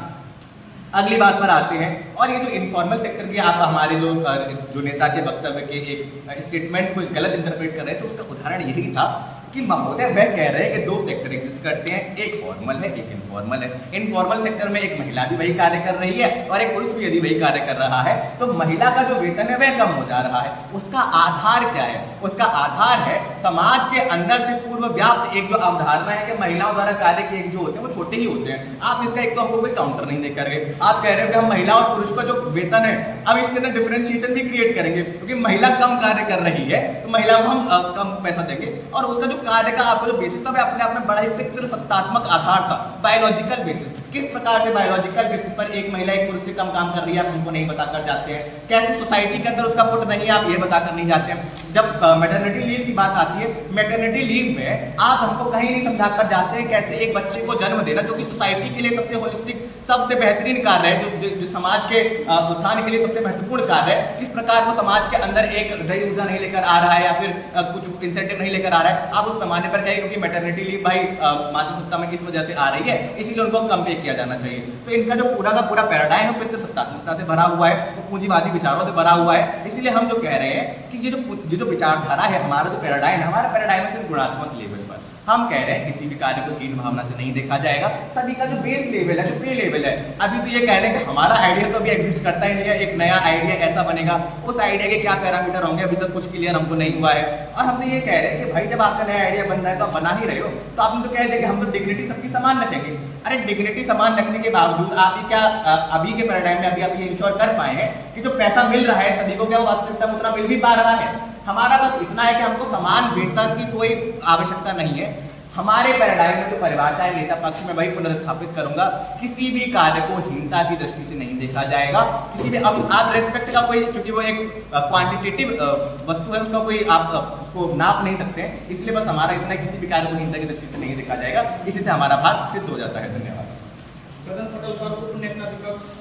अगली बात पर आते हैं, और ये जो इनफॉर्मल सेक्टर की आप हमारे जो नेता के वक्तव्य के एक स्टेटमेंट को गलत इंटरप्रेट कर रहे थे, उसका उदाहरण यही था कि महोदय वह कह रहे हैं कि 2 सेक्टर एग्जिस्ट करते हैं, एक फॉर्मल है एक इनफॉर्मल है। इनफॉर्मल सेक्टर में एक महिला भी वही कार्य कर रही है और एक पुरुष भी यदि वही कार्य कर रहा है तो महिला का जो वेतन है वह कम हो जा रहा है। उसका आधार क्या है? उसका आधार है समाज के अंदर से पूर्व व्याप्त एक जो अवधारणा है कि महिलाओं द्वारा कार्य के एक जो होते हैं वो छोटे ही होते हैं। आप इसका एक तो हमको कोई काउंटर नहीं दे कर गए, आप कह रहे हो कि हम महिला और पुरुष का जो वेतन है अब इसके अंदर डिफरेंशिएशन भी क्रिएट करेंगे क्योंकि महिला कम कार्य कर रही है तो महिला को हम कम पैसा देंगे और उसका जो कार्य का आपका जो बेसिस था वह अपने आप में बड़ा ही पितृसत्तात्मक आधार था, बायोलॉजिकल बेसिस। किस प्रकार से बायोलॉजिकल बेसिस पर एक महिला एक पुरुष से कम काम कर रही है आप हमको नहीं बताकर जाते हैं। कैसे सोसाइटी के अंदर उसका पुट नहीं है आप ये बताकर नहीं जाते हैं। जब मैटरनिटी लीव की बात आती है, मैटरनिटी लीव में आप हमको कहीं नहीं समझाकर जाते हैं कैसे एक बच्चे को जन्म देना जो कि सोसाइटी के लिए सबसे होलिस्टिक सबसे बेहतरीन कार्य है, जो समाज के उत्थान के लिए सबसे महत्वपूर्ण कार्य है, किस प्रकार वो समाज के अंदर एक दही ऊर्जा नहीं लेकर आ रहा है या फिर कुछ इंसेंटिव नहीं लेकर आ रहा है। आप उस पैमाने पर जाइए क्योंकि मैटरनिटी लीव भाई मातृसत्ता में इस वजह से आ रही है इसीलिए उनको कम पे किया जाना चाहिए। तो इनका जो पूरा का पूरा पैराडाइम है पितृसत्तात्मकता से भरा हुआ है, वो पूंजीवादी विचारों से भरा हुआ है। इसीलिए हम जो कह रहे हैं कि ये जो विचारधारा है हमारा जो पैराडाइम है, हमारा पैराडाइम है सिर्फ गुणात्मक लेवल पर। हम कह रहे हैं किसी भी कार्य को हीन भावना से नहीं देखा जाएगा। सभी का जो बेस लेवल है, जो पे लेवल है, अभी तो ये कह रहे हैं कि हमारा आइडिया तो अभी एग्जिस्ट करता ही नहीं है, एक नया आइडिया ऐसा बनेगा, उस आइडिया के क्या पैरामीटर होंगे अभी तक कुछ क्लियर हमको नहीं हुआ है। और हम तो ये कह रहे हैं कि भाई जब आपका नया आइडिया बन रहा है तो आप बना ही रहे हो तो आपने तो कह दिया कि हम तो डिग्निटी सबकी समान रखेंगे। अरे डिग्निटी समान रखने के बावजूद आप ही क्या अभी के पैराडाइम में अभी आप ये इंश्योर कर पाए हैं कि जो पैसा मिल रहा है सभी को क्या वास्तविकता में उतना मिल भी पा रहा है? हमारा बस इतना है कि हमको समान वेतन की कोई आवश्यकता नहीं है। हमारे पैराडाइम में जो परिभाषा है नेता पक्ष में वही पुनर्स्थापित करूंगा, किसी भी कार्य को हीनता की दृष्टि से नहीं देखा जाएगा। किसी भी अब आप रेस्पेक्ट का कोई, क्योंकि वो एक क्वांटिटेटिव वस्तु है, उसका कोई आप उसको नाप नहीं सकते हैं, इसलिए बस हमारा इतना किसी भी कार्य को हीनता की दृष्टि से नहीं देखा जाएगा। इसी से हमारा भाग सिद्ध हो जाता है। धन्यवाद। सदन पटल पर उपनेता विपक्ष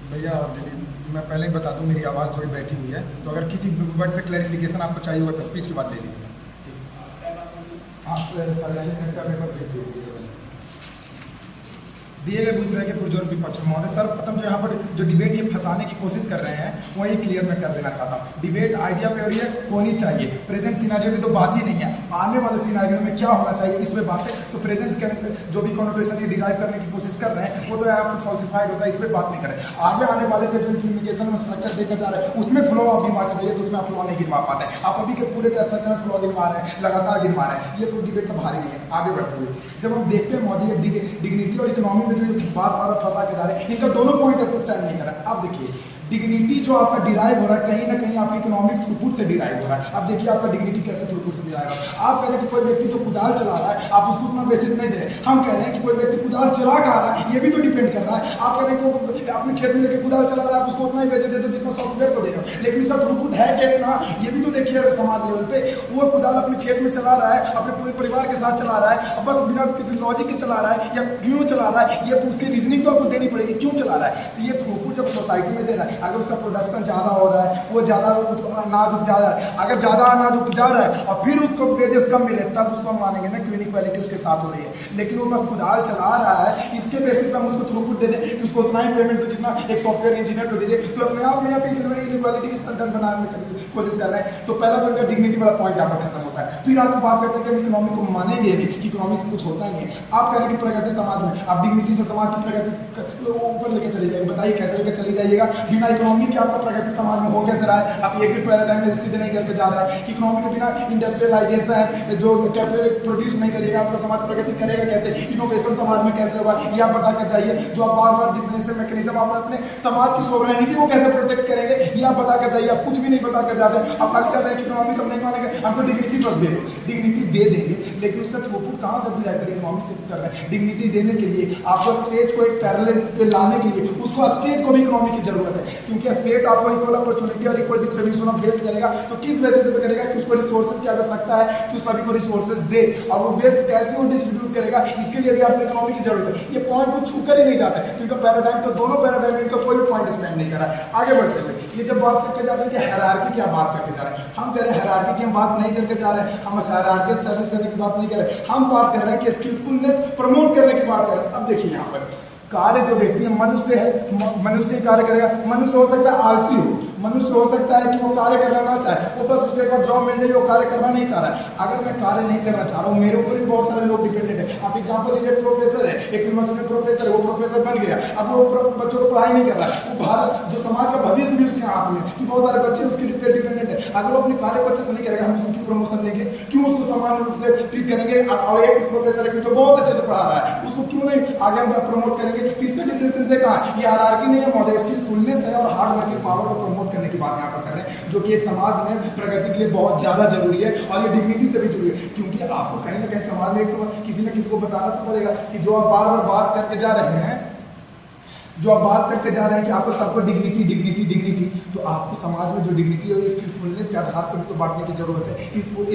भैया मैं पहले ही बता दूं मेरी आवाज़ थोड़ी बैठी हुई है तो अगर किसी वर्ड पे क्लैरिफिकेशन आपको चाहिए होगा तो स्पीच के बाद ले लीजिए। हाँ सर, 6:30 मिनट का पेपर भेज दीजिए। दिए गए विषय के पुरजोर विपक्ष महोदय, सर्वप्रथम जो यहाँ पर जो डिबेट ये फंसाने की कोशिश कर रहे हैं वही क्लियर मैं कर देना चाहता हूँ। डिबेट आइडिया पे हो रही है, होनी चाहिए। प्रेजेंट सिनेरियो की तो बात ही नहीं है, आने वाले सिनेरियो में क्या होना चाहिए इस पर बात है। तो प्रेजेंट के जो भी कॉन्नोटेशन ये डिराइव करने की कोशिश कर रहे हैं वो तो यहाँ पर फॉल्सिफाइड होता है, इस पर बात नहीं करें। आगे आने वाले पे जो इम्प्लीमेंटेशन में स्ट्रक्चर देकर जा रहे हैं उसमें फ्लॉ आप गिनवा के जाइए, तो उसमें आप फ्लॉ नहीं गिनवा पाते हैं। आप अभी के पूरे के स्ट्रक्चर में फ्लॉ गिनवा रहे हैं, लगातार गिनवा रहे हैं, ये तो डिबेट का भारी नहीं है। आगे बढ़ते हुए जब हम देखते हैं मौजूद डिग्निटी और इकोनॉमी में जो बात फंसा के जा रहे हैं, इनका दोनों पॉइंट स्टैंड नहीं कर रहा है। अब देखिए डिग्निटी जो आपका डिराइव हो रहा है कहीं ना कहीं आपकी इकोनॉमिक थ्रूपुट से डिराइव हो रहा है। अब देखिए आपका डिग्निटी कैसे थ्रूपुट से डिराइव हो रहा है। आप कह रहे हैं कि कोई व्यक्ति जो कुदाल चला रहा है आप उसको उतना बेसिस नहीं दे रहे। हम कह रहे हैं कि कोई व्यक्ति कुदाल चला कहा रहा है ये भी तो डिपेंड कर रहा है। आप कह रहे हैं कि अपने खेत में लेकर कुदाल चला रहा है आप उसको उतना ही बेचे देते जितना सॉफ्टवेयर को देगा, लेकिन उसका थ्रूपुट है कितना ये भी तो देखिए समाज लेवल पे। वो कुदाल अपने खेत में चला रहा है, अपने पूरे परिवार के साथ चला रहा है, अब बस बिना किसी लॉजिक के चला रहा है या क्यों चला रहा है ये उसकी रीजनिंग तो आपको देनी पड़ेगी क्यों चला रहा है। तो ये थ्रूपुट जब सोसाइटी में दे रहा है, अगर उसका प्रोडक्शन ज्यादा हो रहा है, वो ज्यादा अनाज उपजा रहा है, अगर ज्यादा अनाज उपजा रहा है और फिर उसको वेजेस कम मिले तब उसको हम मानेंगे ना कि इनइक्वालिटी उसके साथ हो रही है। लेकिन वो बस कुदाल चला रहा है इसके बेसिस पर हम उसको थ्रूपुट दे दें कि उसको उतना ही पेमेंट दो जितना एक सॉफ्टवेयर इंजीनियर को दीजिए, तो अपने आप में यहाँ पे इनइक्वालिटी की संतुलन बनाने की कोशिश कर रहे हैं। तो पहला तो उनका डिग्निटी वाला पॉइंट यहाँ पर खत्म होता है। फिर आपको बात करते हैं कि हम इकोनॉमी को मानेंगे नहीं कि इकोनॉमी से कुछ होता ही नहीं है। आप कह रहे हैं कि प्रगति समाज में आप डिग्निटी से समाज की प्रगति ऊपर लेकर चली जाएगी, बताइए कैसे लेकर चली जाइएगा बिना इकोनॉमी के आपका प्रगति समाज में हो कैसे रहा है। आप एक भी पैराडाइम में सीधे नहीं करके जा रहा है कि इकोनॉमी के बिना इंडस्ट्रियलाइजेशन जो कैपिटल प्रोड्यूस नहीं करिएगा आपका समाज प्रगति करेगा कैसे, इनोवेशन समाज में कैसे होगा ये आप बता कर जाइए। जो आप बार बार डिफिनेशन मैकेनिज्म आप अपने समाज की सोवरेनिटी को कैसे प्रोटेक्ट करेंगे ये आप बता कर जाइए। आप कुछ भी नहीं बता कर जाते, आप खाली कहते हैं कि इकोनॉमी कम नहीं मानेंगे, हमको डिग्निटी बस दे दो। डिग्निटी दे देंगे लेकिन उसका थ्रूपुट कहाँ से डिराइव करें, इकोनॉमी से कर रहे हैं। डिग्निटी देने के लिए आपको स्टेट को एक पैरेलल पे लाने के लिए उसको स्टेट को भी इकोनॉमी की जरूरत है, क्योंकि स्टेट आपको इक्वल अपॉर्चुनिटी और इक्वल डिस्ट्रीब्यूशन ऑफ वेल्थ करेगा। तो किस बेसिस पे करेगा कि उसको रिसोर्सेज की आवश्यकता है कि सभी को रिसोर्सेज दे और वो वेल्थ कैसे वो डिस्ट्रीब्यूट करेगा इसके लिए भी आपको इकोनॉमी की जरूरत है। ये पॉइंट को छूकर ही नहीं जाते क्योंकि पैराडाइम तो दोनों पैराडाइम इनका कोई भी पॉइंट स्टैंड नहीं कर रहा है। आगे बढ़ते हुए ये जब बात करके जाते हैं कि हायरार्की की आप बात करके जा रहे हैं, हम कह रहे हैं हायरार्की की हम बात नहीं करके जा रहे हैं, हम हायरार्की एस्टैब्लिश करने की बात नहीं कर रहे, हम बात कर रहे हैं कि स्किलफुलनेस प्रमोट करने की बात कर रहे हैं। अब देखिए यहाँ पर कार्य जो व्यक्ति है मनुष्य है, मनुष्य ही कार्य करेगा। मनुष्य हो सकता है आलसी हो, मनुष्य हो सकता है कि वो कार्य करना ना चाहे, वो बस उसके एक बार जॉब मिल जाए, वो कार्य करना नहीं चाह रहा है। अगर मैं कार्य नहीं करना चाह रहा हूँ, मेरे ऊपर भी बहुत सारे लोग डिपेंडेंट है। आप एग्जाम्पल लीजिए, प्रोफेसर है, एक यूनिवर्सिटी में प्रोफेसर है, वो प्रोफेसर बन गया, अब वो बच्चों को पढ़ाई नहीं कर रहा है, वो भारत जो समाज का भविष्य भी उसके हाथ में कि बहुत सारे बच्चे उसके ऊपर डिपेंडेंट है। अगर वो अपने कार्य को अच्छे से नहीं करेगा, हम उसको क्यों प्रमोशन देंगे, क्यों उसको समान रूप से ट्रीट करेंगे? और एक प्रोफेसर है जो बहुत अच्छे से पढ़ा रहा है, उसको क्यों नहीं आगे हम प्रमोट करेंगे? इसका डिफरेंस है कहाँ? ये हायरार्की नहीं है महोदय, स्किलफुलनेस है और हार्ड वर्किंग पावर को प्रमोट करने की बात यहाँ पर कर रहे हैं, जो कि एक समाज में प्रगति के लिए बहुत ज्यादा जरूरी है और ये डिग्निटी से भी जरूरी है। क्योंकि आपको कहीं ना कहीं समाज में तो किसी न किसी को बताना तो पड़ेगा कि जो आप बार बार बात करके जा रहे हैं, जो आप बात करके जा रहे हैं कि आपको सबको डिग्निटी डिग्निटी डिग्निटी, तो आपको समाज में जो डिग्निटी है स्किलफुलनेस के आधार पर भी तो बांटने की जरूरत है।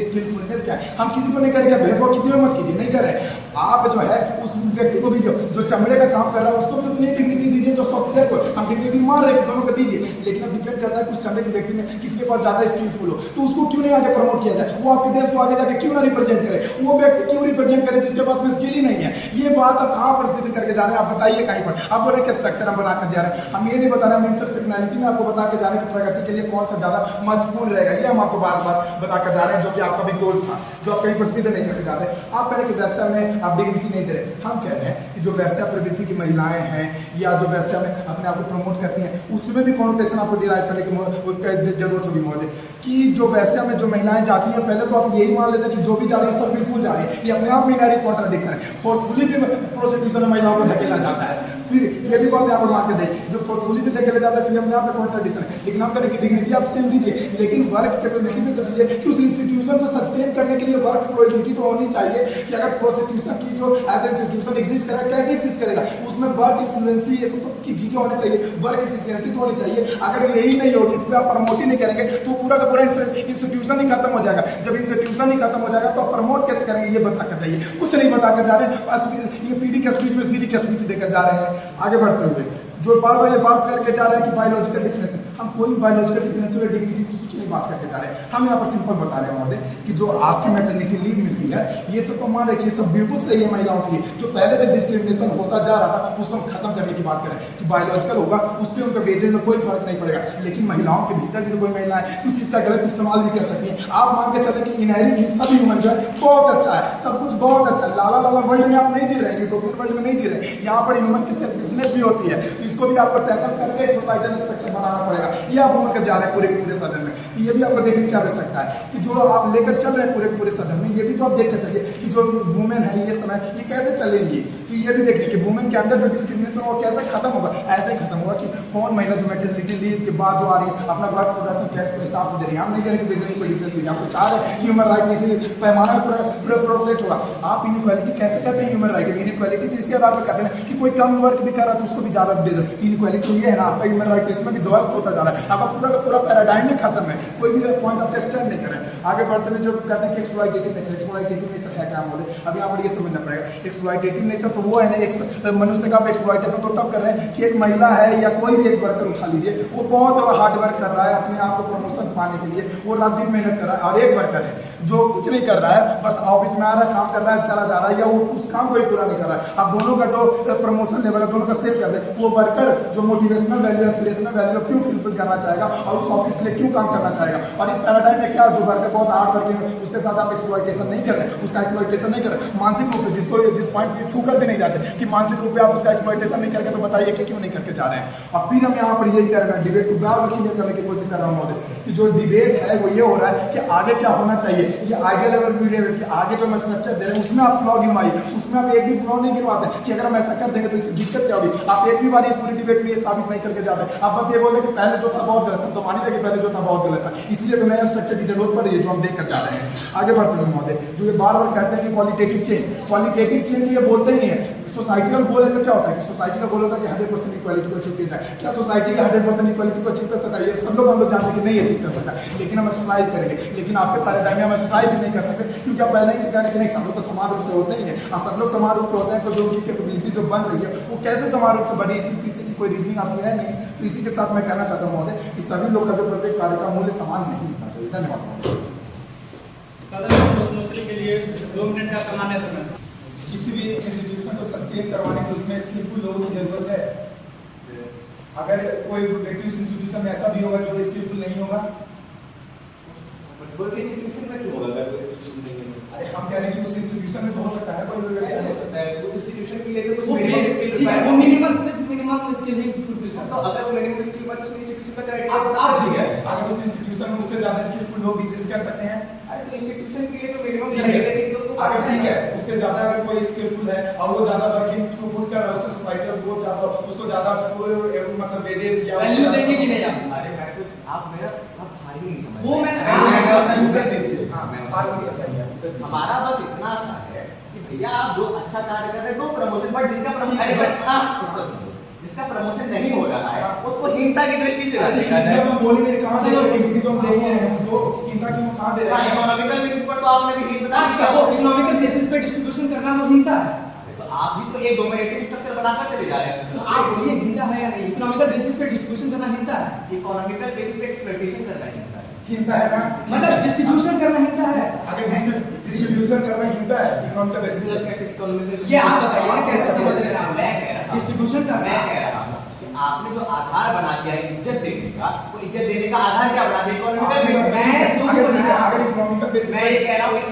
स्किलफुलनेस क्या है? हम किसी को नहीं करेंगे, भेदभाव किसी में मत कीजिए, नहीं कर रहे। आप जो है उस व्यक्ति को भी जो चमड़े का काम कर रहा है उसको भी उतनी डिग्निटी दीजिए, जो सॉफ्टवेयर को हम डिग्निटी मान रहे हैं दोनों को दीजिए, लेकिन अब डिपेंड करता है कि उस चमड़े के व्यक्ति में किसी के पास ज्यादा स्किलफुल हो तो उसको क्यों नहीं आगे प्रमोट किया जाए? वो आपके देश को आगे जाके क्यों ना रिप्रेजेंट करे? वो व्यक्ति क्यों रिप्रेजेंट करे जिसके पास में स्किल ही नहीं है? ये बात आप कहाँ पर सिद्ध करके जा रहे हैं? आप बताइए कहीं पर? आप बोले कि स्ट्रक्चर हम बनाकर जा रहे हैं, हम ये नहीं बता रहे, हम इंटरसेक्शनैलिटी में आपको बता के जा रहे हैं कि प्रगति के लिए कौन सा ज्यादा महत्वपूर्ण रहेगा, ये हम आपको बार बार बताकर जा रहे हैं, जो कि आपका भी गोल था, जो आप कहीं पर सिद्ध नहीं करके जाते। आप कह रहे हैं कि वैसा में आप डिग्निटी नहीं दे रहे, हम कह रहे हैं कि जो वैसा प्रवृत्ति की महिलाएं हैं या जो वैसा में अपने आप को प्रमोट करती हैं, उसमें भी कॉनोटेशन आपको डिराइव करने की जरूरत होगी महोदय, कि जो वैसा में जो महिलाएं जाती हैं, पहले तो आप यही मान लेते हैं कि जो भी जा रही है सब बिल्कुल जा रही है, ये अपने आप में इनहेरेंट कॉन्ट्राडिक्शन है। फोर्सफुली भी प्रोस्टिट्यूशन में महिलाओं को धकेला जाता है, फिर ये भी बात यहाँ पर मान के जाइए, जो फोर्सफुली भी धकेला जाता है तो ये अपने आप में कॉन्ट्राडिक्शन है। लेकिन आप करें कि डिग्निटी आप सेम दीजिए, लेकिन वर्क कैपेबिलिटी भी तो दीजिए कि उस इंस्टीट्यूशन को सस्टेन करने के लिए वर्क फ्लोइडिटी तो होनी चाहिए कि अगर प्रोस्टिट्यूशन की जो एज इंस्टीट्यूशन एग्जिस्ट करेगा, कैसे एग्जिस्ट करेगा, उसमें वर्क इन्फ्लुएंसी ये सब तो की चीजें होनी चाहिए, वर्क एफिशिएंसी तो होनी चाहिए। अगर यही नहीं होगी, इस पर आप प्रमोट ही नहीं करेंगे तो पूरा का पूरा इंस्टीट्यूशन ही खत्म हो जाएगा। जब इंस्टीट्यूशन ही खत्म हो जाएगा तो आप प्रमोट कैसे करेंगे? ये बताकर जाइए, कुछ नहीं बताकर जा रहे हैं, ये पीडी के स्पीच में सीडी के स्पीच देकर जा रहे हैं आगे बढ़ते हुए, जो बार बार ये बात करके जा रहे हैं कि बायोलॉजिकल डिफरेंस। हम कोई भी बायोलॉजिकल डिफरेंस या डिग्निटी की कुछ नहीं बात करके जा रहे हैं, हम यहाँ पर सिंपल बता रहे हैं महोदय कि जो आपकी मैटरनिटी लीव मिलती है, ये सब तो मान रहे कि ये सब बिल्कुल सही है महिलाओं के लिए। जो पहले तक डिस्क्रिमिनेशन होता जा रहा था उसको हम खत्म करने की बात करें कि बायोलॉजिकल होगा, उससे उनका वेजेज में कोई फर्क नहीं पड़ेगा। लेकिन महिलाओं के भीतर भी कोई महिलाएं कुछ चीज का गलत इस्तेमाल भी कर सकती हैं। आप मान के चले कि इनहेरिटली सभी ह्यूमन जो है बहुत अच्छा है, सब कुछ बहुत अच्छा है, लाला लाला वर्ल्ड में आप नहीं जी रहे हैं, यूटोपियन वर्ल्ड में नहीं जी रहे, यहाँ पर ह्यूमन की सेल्फिशनेस भी होती है, तो इसको भी आपको टैकल करके एक सोसाइटल स्ट्रक्चर बनाना पड़ेगा। ये आप बोल कर जा रहे हैं पूरे के पूरे सदन में, तो ये भी आपको देखने की आवश्यकता है कि जो आप लेकर चल रहे हैं पूरे पूरे सदन में, ये भी तो आप देखना चाहिए कि जो वुमेन है ये समय ये कैसे चलेंगी। तो ये भी देखिए कि वुमेन के अंदर जो डिस्क्रिमिनेशन वो कैसे खत्म होगा। ऐसे ही खत्म होगा कि कौन महिला जो मैटरनिटी लीव के बाद जो आ रही है अपना वर्क प्रोडक्शन कैसे हिसाब से दे रही है। हम नहीं कह रहे कि बेचने कोई डिफरेंस नहीं, हम तो चाह रहे हैं कि ह्यूमन राइट इसी पैमाना पर प्रोटेक्ट होगा। आप इनइक्वालिटी कैसे कहते हैं ह्यूमन राइट? इनइक्वालिटी तो इसी आधार पर कहते हैं कि कोई कम वर्क भी कर रहा है तो उसको भी ज्यादा दे दो। इनइक्वालिटी ये है ना आपका ह्यूमन राइट, इसमें भी ध्वस्त होता जा रहा है, आपका पूरा का पूरा पैराडाइम ही खत्म है, कोई भी पॉइंट आप स्टैंड नहीं करें। आगे बढ़ते हुए जो कहते हैं कि एक्सप्लॉइटेटिव नेचर, एक्सप्लॉइटेटिव नेचर है क्या बोले, अब यहाँ पर ये समझना पड़ेगा। एक्सप्लॉइटेटिव नेचर तो वो है ना, एक मनुष्य का आप एक्सप्लॉइटेशन तो तब कर रहे हैं कि एक महिला है या कोई भी एक वर्कर उठा लीजिए, वो बहुत हार्ड वर्क कर रहा है अपने आप को प्रमोशन पाने के लिए, वो रात दिन मेहनत कर रहा है, और एक वर्कर है जो कुछ नहीं कर रहा है, बस ऑफिस में आ रहा है, काम कर रहा है, चला जा रहा है, या वो उस काम को ही पूरा नहीं कर रहा है। अब दोनों का जो प्रमोशन लेवल है दोनों का सेव कर दे, वो वर्कर जो मोटिवेशनल वैल्यू एस्पिरेशनल वैल्यू क्यों फुलफिल करना चाहेगा और उस ऑफिस के लिए क्यों काम करना चाहेगा। और इस पैराडाइम में क्या जो वर्कर बहुत हार्ड वर्किंग है उसके साथ आप एक्सप्लॉइटेशन नहीं कर रहे, उसका एक्सप्लॉइटेशन नहीं कर रहे मानसिक रूप से, जिसको जिस पॉइंट पे छू कर भी नहीं जाते कि मानसिक रूप से आप उसका एक्सप्लॉइटेशन नहीं करके, तो बताइए कि क्यों नहीं करके जा रहे हैं। और फिर हम यहाँ पर यही कर रहे हैं, डिबेट को बार बार क्लियर करने की कोशिश कर रहा हूँ महोदय कि जो डिबेट है वो ये हो रहा है कि आगे क्या होना चाहिए। ये आइडिया लेवल डिबेट कि आगे जो हम स्ट्रक्चर दे रहे हैं उसमें आप फ्लॉ गिनवाइए, उसमें आप एक भी फ्लॉ नहीं गिनवाते कि अगर हम ऐसा कर देंगे तो इससे दिक्कत क्या होगी। आप एक भी बार ये पूरी डिबेट में ये साबित नहीं करके जाते, आप बस ये बोलते कि पहले जो था बहुत गलत था, तो मान लीजिए कि पहले जो था बहुत गलत था, इसलिए तो नया स्ट्रक्चर की जरूरत पड़ रही है जो हम देखकर जा रहे हैं। आगे बढ़ते हैं महोदय, जो ये बार बार कहते हैं कि क्वालिटेटिव चेंज ये बोलते ही है। सोसाइटिकल गोल है तो क्या होता है कि सोसाइटी का गोल होता है कि 100% इक्वालिटी को अचीव किया जाए। क्या सोसाइटी का 100% इक्वालिटी को अचीव कर सकता है? ये सब लोग हम लोग जानते हैं कि नहीं अचीव कर सकता, लेकिन हम स्ट्राइव करेंगे। लेकिन आपके पैराडाइम में हम स्ट्राइव भी नहीं कर सकते क्योंकि आप पहले ही से कह रहे हैं कि नहीं सब लोग तो समान रूप से होते ही हैं, और सब लोग समान रूप से होते हैं तो जो उनकी कैपेबिलिटी जो बन रही है वो कैसे समान रूप से बनी, इसके पीछे की कोई रीजनिंग आपकी है नहीं। तो इसी के साथ मैं कहना चाहता हूँ महोदय कि सभी लोग का जो प्रत्येक कार्य का मूल्य समान नहीं होना चाहिए। धन्यवाद। सदन में प्रश्नोत्तरी के लिए 2 मिनट का सामान्य समय। किसी भी इंस्टीट्यूशन को सस्टेन करवाने के लिए उसमें स्किलफुल लोगों की जरूरत है। अगर कोई व्यक्ति उस इंस्टीट्यूशन में ऐसा भी होगा जो स्किलफुल नहीं होगा, कोई इंस्टीट्यूशन में क्यों होगा अगर कोई इंस्टीट्यूशन नहीं है? अरे हम कह रहे हैं कि उस इंस्टीट्यूशन में तो हो सकता है कोई भी व्यक्ति हो सकता है कोई इंस्टीट्यूशन के लिए कुछ वो मिनिमम स्किल ठीक है, वो मिनिमम सिर्फ मिनिमम स्किल ही फुलफिल करता तो अगर वो मिनिमम स्किल पर उस इंस्टीट्यूशन का क्राइटेरिया आप बता ठीक दिया है। है। अगर उस इंस्टीट्यूशन में उससे ज्यादा स्किलफुल लोग एग्जिस्ट कर सकते हैं, अरे तो इंस्टीट्यूशन के लिए जो मिनिमम ठीक क्राइटेरिया है। चाहिए तो उसको अगर पास ठीक करना है, उससे ज्यादा अगर कोई स्किलफुल है और वो ज्यादा वर्किंग थ्रूपुट कर रहा है, उससे सोसाइटी और वो ज्यादा उसको ज्यादा मतलब वेजेस या वैल्यू देंगे कि नहीं आप? अरे मैं तो आप मेरा आप हार ही नहीं समझ वो मैं- हाँ, मैं बात नहीं सकता है। हमारा बस इतना सा है कि भैया आप जो अच्छा कार्य कर रहे हैं दो प्रमोशन, बट जिसका ठीक प्रमोशन है, अरे बस बस। उत्तर सुनो। जिसका प्रमोशन नहीं हो रहा है उसको हीनता की दृष्टि से ना देखा हिंदा जाए। तो बोली नहीं, कहाँ से डिग्री तो हम दे ही रहे हैं उनको, हिंदा क्यों कहाँ दे रहे हैं? इकोनॉमिकल बेसिस पर तो आपने भी हीन बता अच्छा, वो इकोनॉमिकल बेसिस पे डिस्ट्रीब्यूशन करना वो हिंदा है। तो आप भी तो एक डोमिनेटिंग स्ट्रक्चर बनाकर चले जा रहे हैं। तो आप बोलिए हिंदा है या नहीं? इकोनॉमिकल बेसिस पे डिस्ट्रीब्यूशन करना हिंदा है, इकोनॉमिकल बेसिस पे एक्सप्लॉइटेशन कर रहे हैं। हिंदा है ना? मतलब डिस्ट्रीब्यूशन करना हिंदा है। अगर डिस्ट्रीब्यूशन करना हिंदा है, इकोनॉमिक बेसिस मतलब पे कैसे इकोनॉमिकल ये आप बताइए कैसे समझ रहे हैं आप? मैं कह रहा हूं डिस्ट्रीब्यूशन करना मैं कह रहा हूं कि आपने जो आधार बना दिया है इज्जत देने का, वो इज्जत देने का आधार क्या बना दिया? Economical basis. मैं जो अगर ठीक है, बनाया- अगर इकोनॉमिकल बेसिस मैं ये कह रहा हूँ कि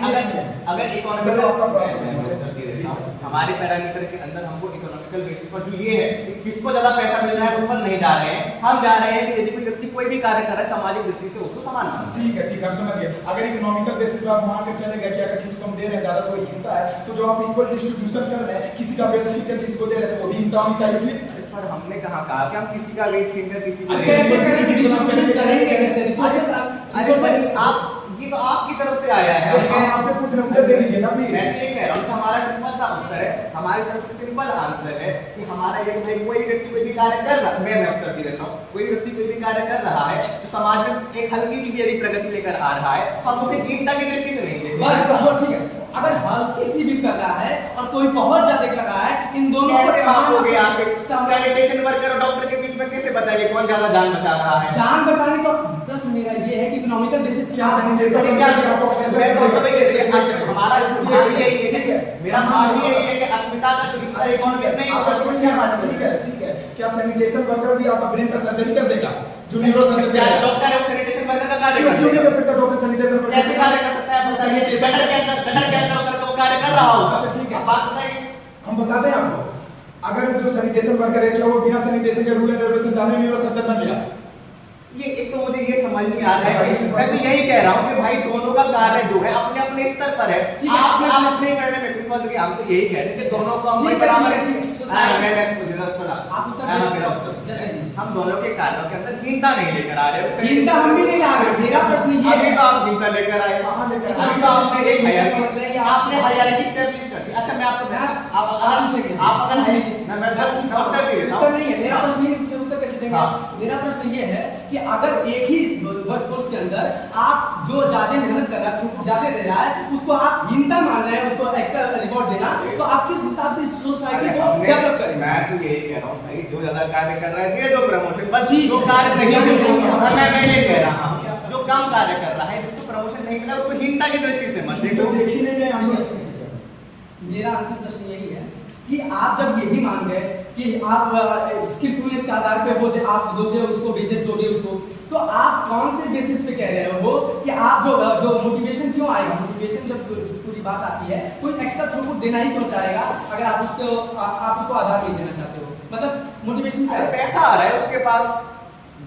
अगर इकोनॉमिकल चलो, आपका बात है। हमारे पैरामीटर के अंदर हमको इकोनॉमिकल बेसिस पर जो ये है कि किसको ज्यादा पैसा मिल रहा है उस पर नहीं जा रहे हैं, हम जा रहे हैं कि यदि कोई व्यक्ति कोई भी कार्य कर रहा है सामाजिक दृष्टि से उसको समान मानना है। ठीक है, हम समझ गए। अगर इकोनॉमिकल बेसिस पे आप मान के चले गए कि अगर किसी को हम दे रहे हैं ज्यादा तो वो हिंदा है, तो जो आप इक्वल डिस्ट्रीब्यूशन कर रहे हैं, किसी का वेट छीनकर किसी को दे रहे हैं तो वो भी हिंदा होनी चाहिए फिर। पर हमने कहा कि हम किसी का वेट छीनकर किसी को अब दे रहे कैसे हैं। करेंगे? डिस्ट्रीब्यूशन करेंगे कैसे? अरे रिसोर्सेज भाई, आप ये तो आपकी तरफ से आया है। हम आपसे पूछ रहे हैं, उत्तर दे दीजिए ना प्लीज। मैं तो ये कह रहा हूँ कि हमारा सिंपल सा उत्तर है, हमारी तरफ से सिंपल आंसर है कि हमारा ये कोई व्यक्ति कोई भी कार्य कर रहा है, मैं उत्तर दे देता हूँ, कोई व्यक्ति कोई भी कार्य कर रहा है तो समाज में एक हल्की सी भी यदि प्रगति लेकर आ रहा है हम उसे चिंता की दृष्टि से नहीं देखते। बस वो ठीक है। अगर हल्की सी भी कर रहा है और कोई बहुत ज्यादा कर रहा है, इन दोनों को कैसे मापोगे आप? समान- सैनिटेशन वर्कर और डॉक्टर के बीच में कैसे बताएंगे कौन ज्यादा जान बचा रहा है? जान बचाने का प्रश्न मेरा ये है कि इकोनॉमिकल बेसिस क्या सैनिटेशन अरे क्या हमारा भाषी यही है, मेरा भाषी यही है कि अस्मिता का जो विस्तार इकोनॉमिक नहीं होगा उसको क्या मानोगे? ठीक है, क्या सैनिटेशन वर्कर भी आपका ब्रेन का सर्जरी कर देगा? जो न्यूरो सर्जरी क्या है, डॉक्टर है वो सैनिटेशन वर्कर का कार्य क्यों नहीं करेगा? कर सकता डॉक्टर सैनिटेशन वर्कर? कैसे कार्य कर सकता है? वो सैनिटेशन गटर के अंदर उतर के वो कार्य कर रहा होगा। अच्छा, ठीक है। अब बात बताइए। हम बता दें आपको, अगर जो सैनिटेशन वर्कर है क्या वो बिना सैनिटेशन के रूल एंड रेगुलेशन जाने न्यूरो सर्जन बन गया? ये एक तो मुझे ये समझ नहीं आ रहा है कि मैं तो यही कह रहा हूँ कि भाई दोनों का कार्य जो है अपने अपने स्तर पर है। ठीक है, आप आप इसमें करने में फिर कि हम तो यही कह रहे हैं कि दोनों को हम ठीक है, बराबर ठीक है, ठीक है। आप उत्तर मेरा दीजिए। उत्तर जल्दी। हम दोनों के कार्यों के अंदर हीनता नहीं लेकर आ रहे। हिंदा हम भी नहीं ला रहे। मेरा प्रश्न ये अभी है तो आप हीनता लेकर आए। कहाँ लेकर आए? अभी तो आपने एक समझ रहे हैं कि आपने हायरार्की स्टैब्लिश कर दी। अच्छा मैं आपको आप अगर मैं उत्तर दे देता उत्तर हूँ। नहीं है मेरा प्रश्न ये पूछे उत्तर कैसे देंगे? हाँ। मेरा प्रश्न ये है कि अगर एक ही वर्कफोर्स के अंदर आप जो ज्यादा मेहनत कर रहा है, थ्रूपुट ज्यादा दे रहा है, उसको आप हीनता मान रहे हैं, उसको एक्स्ट्रा रिवॉर्ड देना, तो आप किस हिसाब से सोसाइटी को डेवलप करेंगे? मैं तो यही कह रहा हूँ भाई जो ज्यादा कार्य कर रहा है दे दो प्रमोशन, बस ठीक जो है। कार्य नहीं नहीं, दे नहीं, दो। नहीं, मैं ये कह रहा हूँ जो कम कार्य कर रहा है जिसको प्रमोशन नहीं मिला उसको हीनता की दृष्टि से मत तो देखो। देख ही नहीं रहे हम लोग। मेरा अंतिम प्रश्न यही है कि आप जब ये भी मान गए कि आप स्किलफुलनेस के आधार पे वो आप दोगे उसको, वेजेस दोगे उसको, तो आप कौन से बेसिस पे कह रहे हो कि आप जो मोटिवेशन क्यों आएगा? मोटिवेशन जब पूरी बात आती है, कोई एक्स्ट्रा थ्रूपुट देना ही क्यों चाहेगा अगर आप उसको आधार नहीं देना चाहते हो? मतलब मोटिवेशन क्या अरे है? पैसा आ रहा है उसके पास,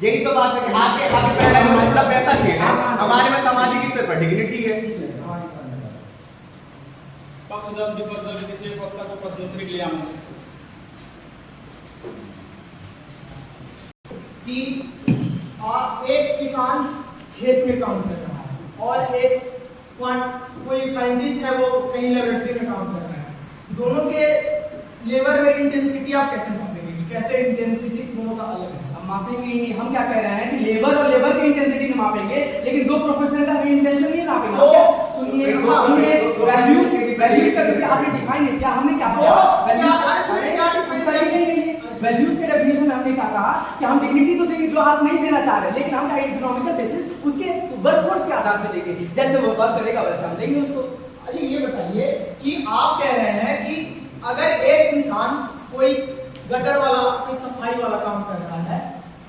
यही तो बात है कि आगे आगे पैराडाइम में पूरा पैसा खेल है, हमारे में सामाजिक स्तर पर डिग्निटी है। पक्षधर विपक्षधर किसी एक वक्ता को प्रश्नोत्तरी के लिए आमंत्रित कि एक किसान खेत में काम कर रहा है और एक कोई साइंटिस्ट है वो कहीं लेबोरेटरी में काम कर रहा है। दोनों के लेबर में इंटेंसिटी आप कैसे मापेंगे कि कैसे इंटेंसिटी दोनों का अलग है? हम मापेंगे ही नहीं। हम क्या कह रहे हैं कि लेबर और लेबर की इंटेंसिटी नहीं मापेंगे, लेकिन दो प्रोफेशनल का भी इंटेंशन नहीं नापेंगे। तो- सुनिए तो- सुनिए, तो- वैल्यूज का क्योंकि आपने डिफाइन नहीं किया, हमने क्या किया? वैल्यूज के डेफिनेशन में हमने क्या कहा कि हम डिग्निटी तो देंगे जो आप नहीं देना चाह रहे, लेकिन हम क्या इकोनॉमिकल बेसिस उसके वर्कफोर्स के आधार पर देंगे, जैसे वो वर्क करेगा वैसे हम देंगे उसको। अच्छा ये बताइए कि आप कह रहे हैं कि अगर एक इंसान कोई गटर वाला कोई सफाई वाला काम कर रहा है,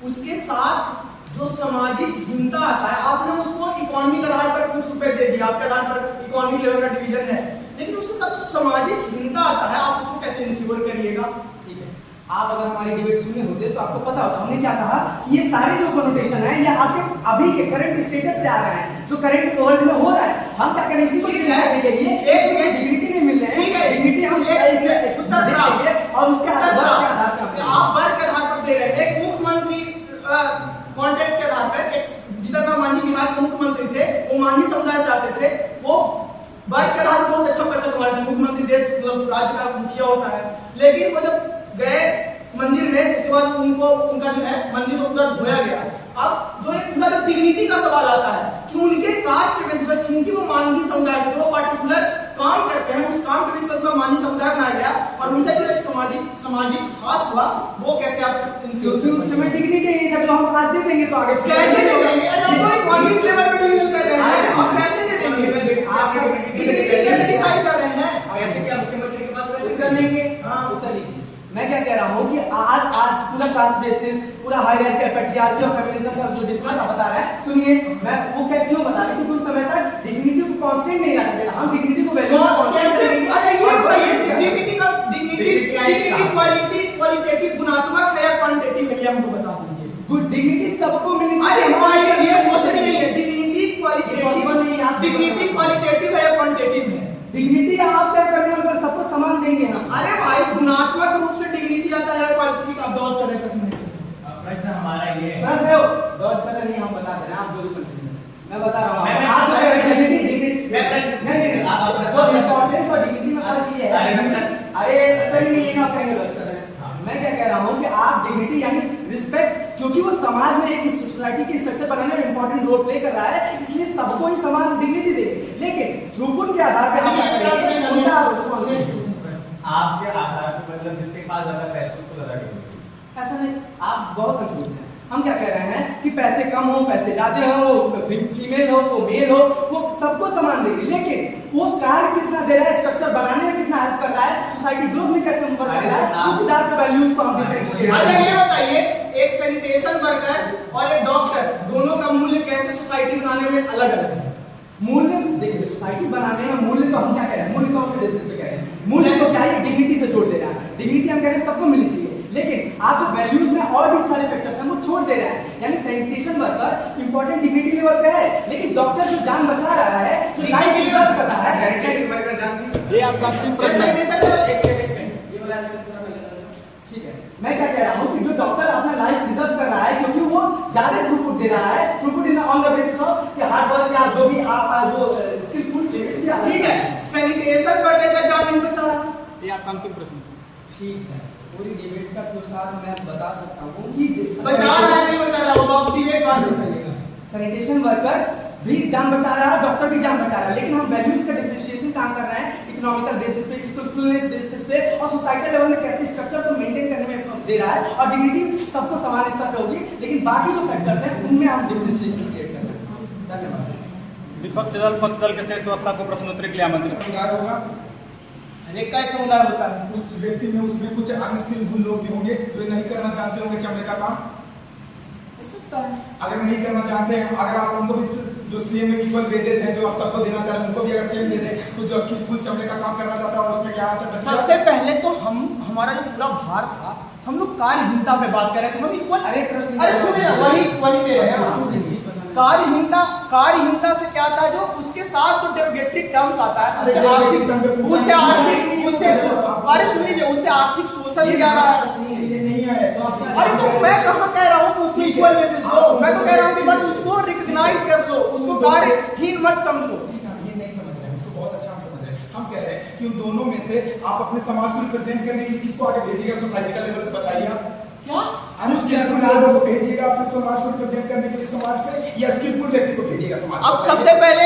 उसके साथ जो सामाजिक हिंसा आता है, आपने उसको इकोनॉमिक आधार पर कुछ रुपए दे दिया, आपके आधार पर इकोनॉमिक लेवल का डिवीजन है, लेकिन उसके साथ सामाजिक हिंसा आता है, आप उसको कैसे इंश्योर करिएगा? ठीक है, आप अगर हमारी डिबेट सुने होते तो आपको पता होगा हमने क्या कहा कि ये सारे जो कनोटेशन है ये आपके अभी के करंट स्टेटस से आ रहे हैं, जो करंट वर्ल्ड में हो रहा है। हम क्या करें, इसी को चेंज करने के लिए एक से डिग्निटी नहीं मिल रहे हैं, डिग्निटी हम ऐसे देंगे और उसके आधार पर आप वर्ग के आधार पर दे रहे हैं। एक मुख्यमंत्री कॉन्टेक्स्ट के आधार पर, एक जीतन राम मांझी बिहार के मुख्यमंत्री थे, वो मांझी समुदाय से आते थे, वो वर्ग के आधार पर बहुत अच्छा पैसा कमा रहे थे, मुख्यमंत्री देश मतलब राज्य का मुखिया होता है, लेकिन वो जब गए मंदिर में, उसके बाद उनको उनका जो है मंदिर को पूरा धोया गया। अब जो एक पूरा डिग्निटी का सवाल आता है कि उनके कास्ट के बेसिस पर, क्योंकि वो मांझी समुदाय से वो पर्टिकुलर काम करते हैं, उस काम के बेसिस पर मांझी समुदाय बनाया गया और उनसे जो एक सामाजिक खास हुआ, वो कैसे आप क्योंकि उस समय डिग्निटी नहीं था, जो हम आज दे देंगे तो आगे कैसे दे देंगे? आप इकोनॉमिक लेवल पे डिवीजन कर रहे हैं, आप कैसे दे देंगे? आप डिग्निटी कैसे डिसाइड कर रहे हैं? ऐसे क्या मुख्यमंत्री के पास पैसे कर लेंगे? हाँ, उत्तर लीजिए। मैं क्या कह रहा हूँ कि आज पूरा कास्ट बेसिस, पूरा हायरार्की, पैट्रियार्की और फेमिनिज्म का जो डिफरेंस आप बता रहे हैं, सुनिए, मैं वो क्यों बता रहा हूँ कि कुछ समय तक डिग्निटी को कांस्टेंट नहीं रखा गया, हम डिग्निटी को वैल्यू कांस्टेंट करेंगे। अच्छा, ये बताइए डिग्निटी का क्वालिटी क्वालिटेटिव गुणात्मक है या क्वांटिटेटिव है, ये हमको बता दीजिए। गुड डिग्निटी सबको मिलनी अरे चाहिए। ये क्वेश्चन नहीं है, डिग्निटी क्वालिटेटिव, डिग्निटी क्वालिटेटिव है या क्वांटिटेटिव है? डिग्निटी आप तय करने वाले सबको समान देंगे हम। अरे भाई, गुणात्मक रूप से डिग्निटी आता है, क्वालिटी का दौर से प्रश्न है। प्रश्न हमारा ये है, प्रश्न है दौर से नहीं, हम बता दे रहे हैं, आप जो भी कंफ्यूजन मैं बता रहा हूं। मैं आप प्रश्न नहीं आप जो इंपॉर्टेंस और डिग्निटी में फर्क ये है। अरे तभी नहीं ये आप कहेंगे दौर से। मैं क्या कह रहा हूं कि आप डिग्निटी यानी रिस्पेक्ट, क्योंकि वो समाज में एक सोसाइटी की स्ट्रक्चर बनाने में इंपॉर्टेंट रोल प्ले कर रहा है, इसलिए सबको ही समान डिग्निटी देंगे, लेकिन थ्रूपुट के आधार पे आप क्या करेंगे, उनका आपके आधार पे मतलब जिसके पास ज्यादा पैसे उसको ज्यादा डिग्निटी। ऐसा नहीं, आप बहुत कंफ्यूज हैं। हम क्या कह रहे हैं कि पैसे कम हो, पैसे ज्यादा हो, फीमेल हो तो मेल हो, वो सबको समान देंगे, लेकिन वो कार्य कितना दे रहा है, स्ट्रक्चर बनाने में कितना हेल्प कर रहा है, सोसाइटी ग्रोथ में कैसे मदद कर रहा है, उस आधार पर वैल्यूज को हम डिफरेंशिएट। अच्छा, ये बताइए, एक सैनिटेशन वर्कर और एक डॉक्टर, दोनों का मूल्य कैसे सोसाइटी बनाने में अलग अलग है? मूल्य देखिए, सोसाइटी बनाने में मूल्य तो हम क्या कह रहे हैं, मूल्य कौन से बेसिस पे कह रहे हैं, मूल्य तो क्या है, डिग्निटी से जोड़ दे रहा है। डिग्निटी हम कह रहे हैं सबको मिलनी चाहिए, लेकिन आप जो वैल्यूज में और भी सारे फैक्टर्स हैं वो छोड़ दे रहे हैं। यानी sanitation worker important dignity level पे है, लेकिन डॉक्टर जो जान बचा रहा है, जो लाइफ रिजर्व कर रहा है, सैनिटेशन वर्कर जानती, ये आपका अंतिम प्रश्न है। ठीक है। मैं क्या कह रहा हूँ कि जो डॉक्टर अपना लाइफ रिजर्व कर रहा है, क्योंकि वो ज्यादा थ्रूपुट दे रहा है, throughput in on the basis of कि हार्ड वर्क या जो भी आप वो स्किलफुल चीज। ठीक है, सैनिटेशन वर्कर का जान नहीं बचा रहा। ये आपका अंतिम प्रश्न है। ठीक है, पूरी डिबेट का सुसार मैं बता सकता हूँ कि बचा रहा है नहीं बचा रहा, वो आप डिबेट बाद में करिएगा। सैनिटेशन वर्कर भी जान बचा रहा है, डॉक्टर भी जान बचा रहा है, लेकिन हम वैल्यूज का डिफरेंशिएशन कहाँ कर रहे हैं, इकोनॉमिकल बेसिस पे, स्किलफुलनेस बेसिस पे और सोसाइटल लेवल में कैसे स्ट्रक्चर को मेंटेन करने में दे रहा है, और डिग्निटी सबको समान स्तर पे होगी, लेकिन बाकी जो फैक्टर्स हैं उनमें हम डिफरेंशिएशन क्रिएट कर रहे हैं। धन्यवाद। विपक्ष दल पक्ष दल के शीर्ष वक्ता को प्रश्नोत्तरी के लिए आमंत्रित। समुदाय होगा, हर एक का एक समुदाय होता है। उस व्यक्ति में उसमें कुछ अनस्किलफुल लोग भी होंगे जो नहीं करना जानते होंगे चमड़े का काम। हो सकता है। अगर नहीं करना जानते हैं, अगर आप उनको भी जो सीएम में इक्वल वेजेस हैं जो आप सबको देना चाह रहे हैं, उनको भी अगर सेम दे दें, तो जो स्किलफुल चमड़े का काम करना चाहता है और उसमें क्या अंतर बचेगा? सबसे पहले तो हमारा जो पूरा भार था, हम लोग कार्यहीनता पे बात कर रहे थे, हम इक्वल। अरे प्रश्न, अरे सुनिए ना, वही ले रहे हैं। कार्यहीनता से क्या था, जो उसके साथ जो डेरोगेटरी टर्म्स आता है, उससे आर्थिक शोषण भी आ रहा है। ये नहीं है। अरे तो मैं कहाँ कह रहा हूँ कि उसको इक्वल बेसिस दो, मैं तो कह रहा हूँ कि बस उसको रिकॉग्नाइज कर दो, उसको कार्यहीन मत समझो। ये नहीं समझ रहे हैं, उसको बहुत अच्छा हम समझ रहे हैं। हम कह रहे हैं कि उन दोनों में से आप अपने समाज को रिप्रेजेंट करने के लिए किसको आगे भेजिएगा? सोसाइटी का लेवल पे बताइए आप। क्या अनस्किलफुल लोगों को भेजिएगा अपने समाज को रिप्रेजेंट करने के लिए समाज पे, या स्किलफुल व्यक्ति को भेजिएगा समाज? अब सबसे पहले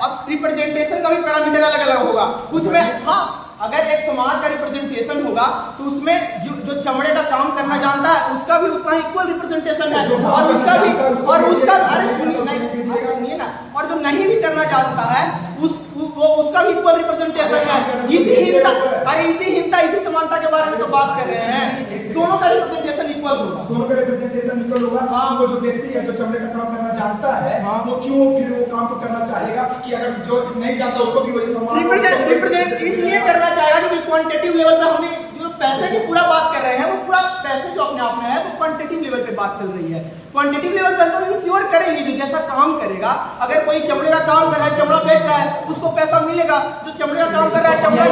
अब रिप्रेजेंटेशन का भी पैरामीटर अलग अलग होगा कुछ में। हाँ, अगर एक समाज का रिप्रेजेंटेशन होगा तो उसमें जो चमड़े का काम करना जानता है उसका भी उतना इक्वल रिप्रेजेंटेशन है, और उसका भी, और उसका, अरे सुनिए ना, और जो नहीं भी करना जानता है उसका भी इक्वल रिप्रेजेंटेशन है। इसी हिंसा बात कर रहे हैं, दोनों का रिप्रेजेंटेशन इक्वल होगा। दोनों का रिप्रेजेंटेशन इक्वल होगा। हाँ। तो वो जो व्यक्ति है जो चमड़े का काम करना जानता है, हाँ। वो क्यों फिर वो काम को करना चाहेगा कि अगर जो नहीं जानता उसको भी वही सम्मान रिप्रेजेंट इसलिए करना चाहेगा क्योंकि क्वांटिटेटिव लेवल पे हमें जो पैसे की पूरा बात कर रहे हैं, वो पूरा पैसे जो अपने आप में है वो क्वांटिटेटिव लेवल पे बात चल रही है। क्वांटिटेटिव लेवल पे हम लोग इंश्योर करेंगे जो जैसा काम करेगा, अगर कोई चमड़े का काम कर रहा है, चमड़ा बेच रहा है, उसको पैसा मिलेगा। जो चमड़े का काम कर रहा है, चमड़ा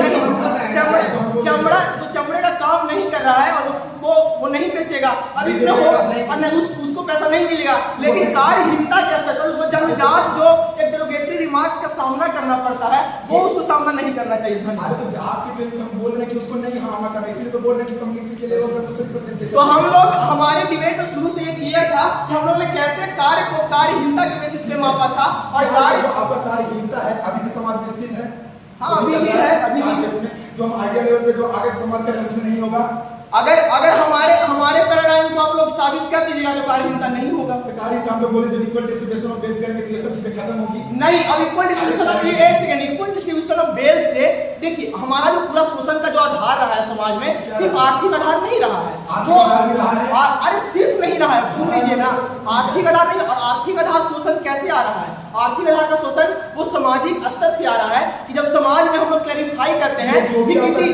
जो चमड़े का काम नहीं कर रहा है और वो नहीं बेचेगा, अब इसमें हो उसको पैसा नहीं मिलेगा। लेकिन कार्यहीनता के स्तर पर उसको जन्मजात जो एक डेरोगेटरी रिमार्क्स का सामना करना पड़ता है, वो उसको सामना नहीं करना चाहिए। धन्यवाद। तो आपके पेज में हम बोल रहे हैं कि उसको नहीं हाना करना, इसलिए तो बोल रहे हैं कि कम्युनिटी के लेवल पर उसको रिप्रेजेंटेशन। तो हम लोग हमारे डिबेट में शुरू से ये क्लियर था कि हम लोग ने कैसे कार्य को कार्यहीनता के बेसिस पे मापा था और कार्य आपका कार्यहीनता है अभी भी समाज में स्थित है। हाँ, अभी भी है, अभी भी। जो हम आइडिया लेवल पे जो आगे समाज करें उसमें नहीं होगा। अगर हमारे पैराडाइम को आप लोग साबित कर दीजिएगा तो कार्यहीनता नहीं होगा। तो कार्यहीनता हम लोग बोले जब इक्वल डिस्ट्रीब्यूशन ऑफ वेल्थ करेंगे तो ये सब चीजें खत्म होगी। नहीं, अब इक्वल डिस्ट्रीब्यूशन ऑफ एक second, equal distribution of wealth से देखिए हमारा जो पूरा शोषण का जो आधार रहा है समाज में, सिर्फ आर्थिक आधार नहीं रहा है। आर्थिक आधार भी रहा है। अरे सिर्फ नहीं रहा है, सुन लीजिए ना, आर्थिक आधार नहीं। और आर्थिक आधार शोषण कैसे आ रहा है? आर्थिक आधार का शोषण वो सामाजिक स्तर से आ रहा है कि जब समाज में हम लोग क्लैरिफाई करते हैं कि किसी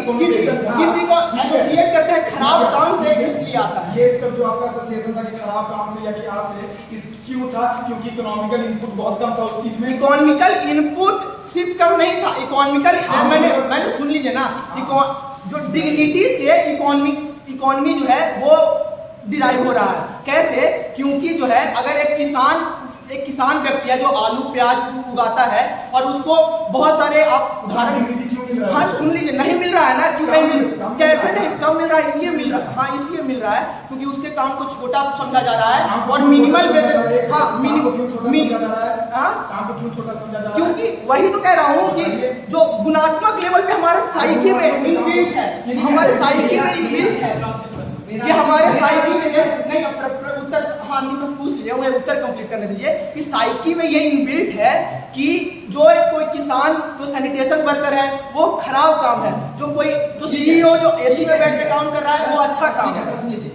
को एसोसिएट करते हैं खराब काम से, इसलिए आता है। ये सब जो आपका एसोसिएशन था कि खराब काम से या कि आप इस क्यों था? क्योंकि इकोनॉमिकल इनपुट बहुत कम था उस चीज में। इकोनॉमिकल इनपुट सिर्फ कम नहीं था, इकोनॉमिकल मैंने सुन लीजिए ना, जो डिग्निटी से इकोनॉमी जो है वो डिराइव हो रहा है। कैसे? क्योंकि जो है अगर एक किसान व्यक्ति है जो आलू प्याज उगाता है और उसको बहुत सारे आप उदाहरण, क्यों मिल रहा है? हाँ सुन लीजिए, नहीं मिल रहा है ना, क्यों नहीं मिल रहा? कैसे नहीं कम मिल रहा है? इसलिए मिल रहा है, हाँ इसलिए मिल रहा है क्योंकि उसके काम को छोटा समझा जा रहा है और मिनिमल बेसिस, हाँ काम को क्यों छोटा समझा जा रहा है? क्योंकि वही तो कह रहा हूँ कि जो गुणात्मक लेवल पे हमारे साइकी में इनबिल्ट है, हमारे साइकी में इनबिल्ट है कि हमारे साइकी में नहीं उत्तर, हाँ निकल पूछ लीजिए, मुझे उत्तर कंप्लीट करने दीजिए कि साइकी में ये इनबिल्ट है कि जो कोई किसान जो सैनिटेशन वर्कर है वो खराब काम है, जो सीईओ जो एसी में बैठ के काम कर रहा है वो अच्छा काम है।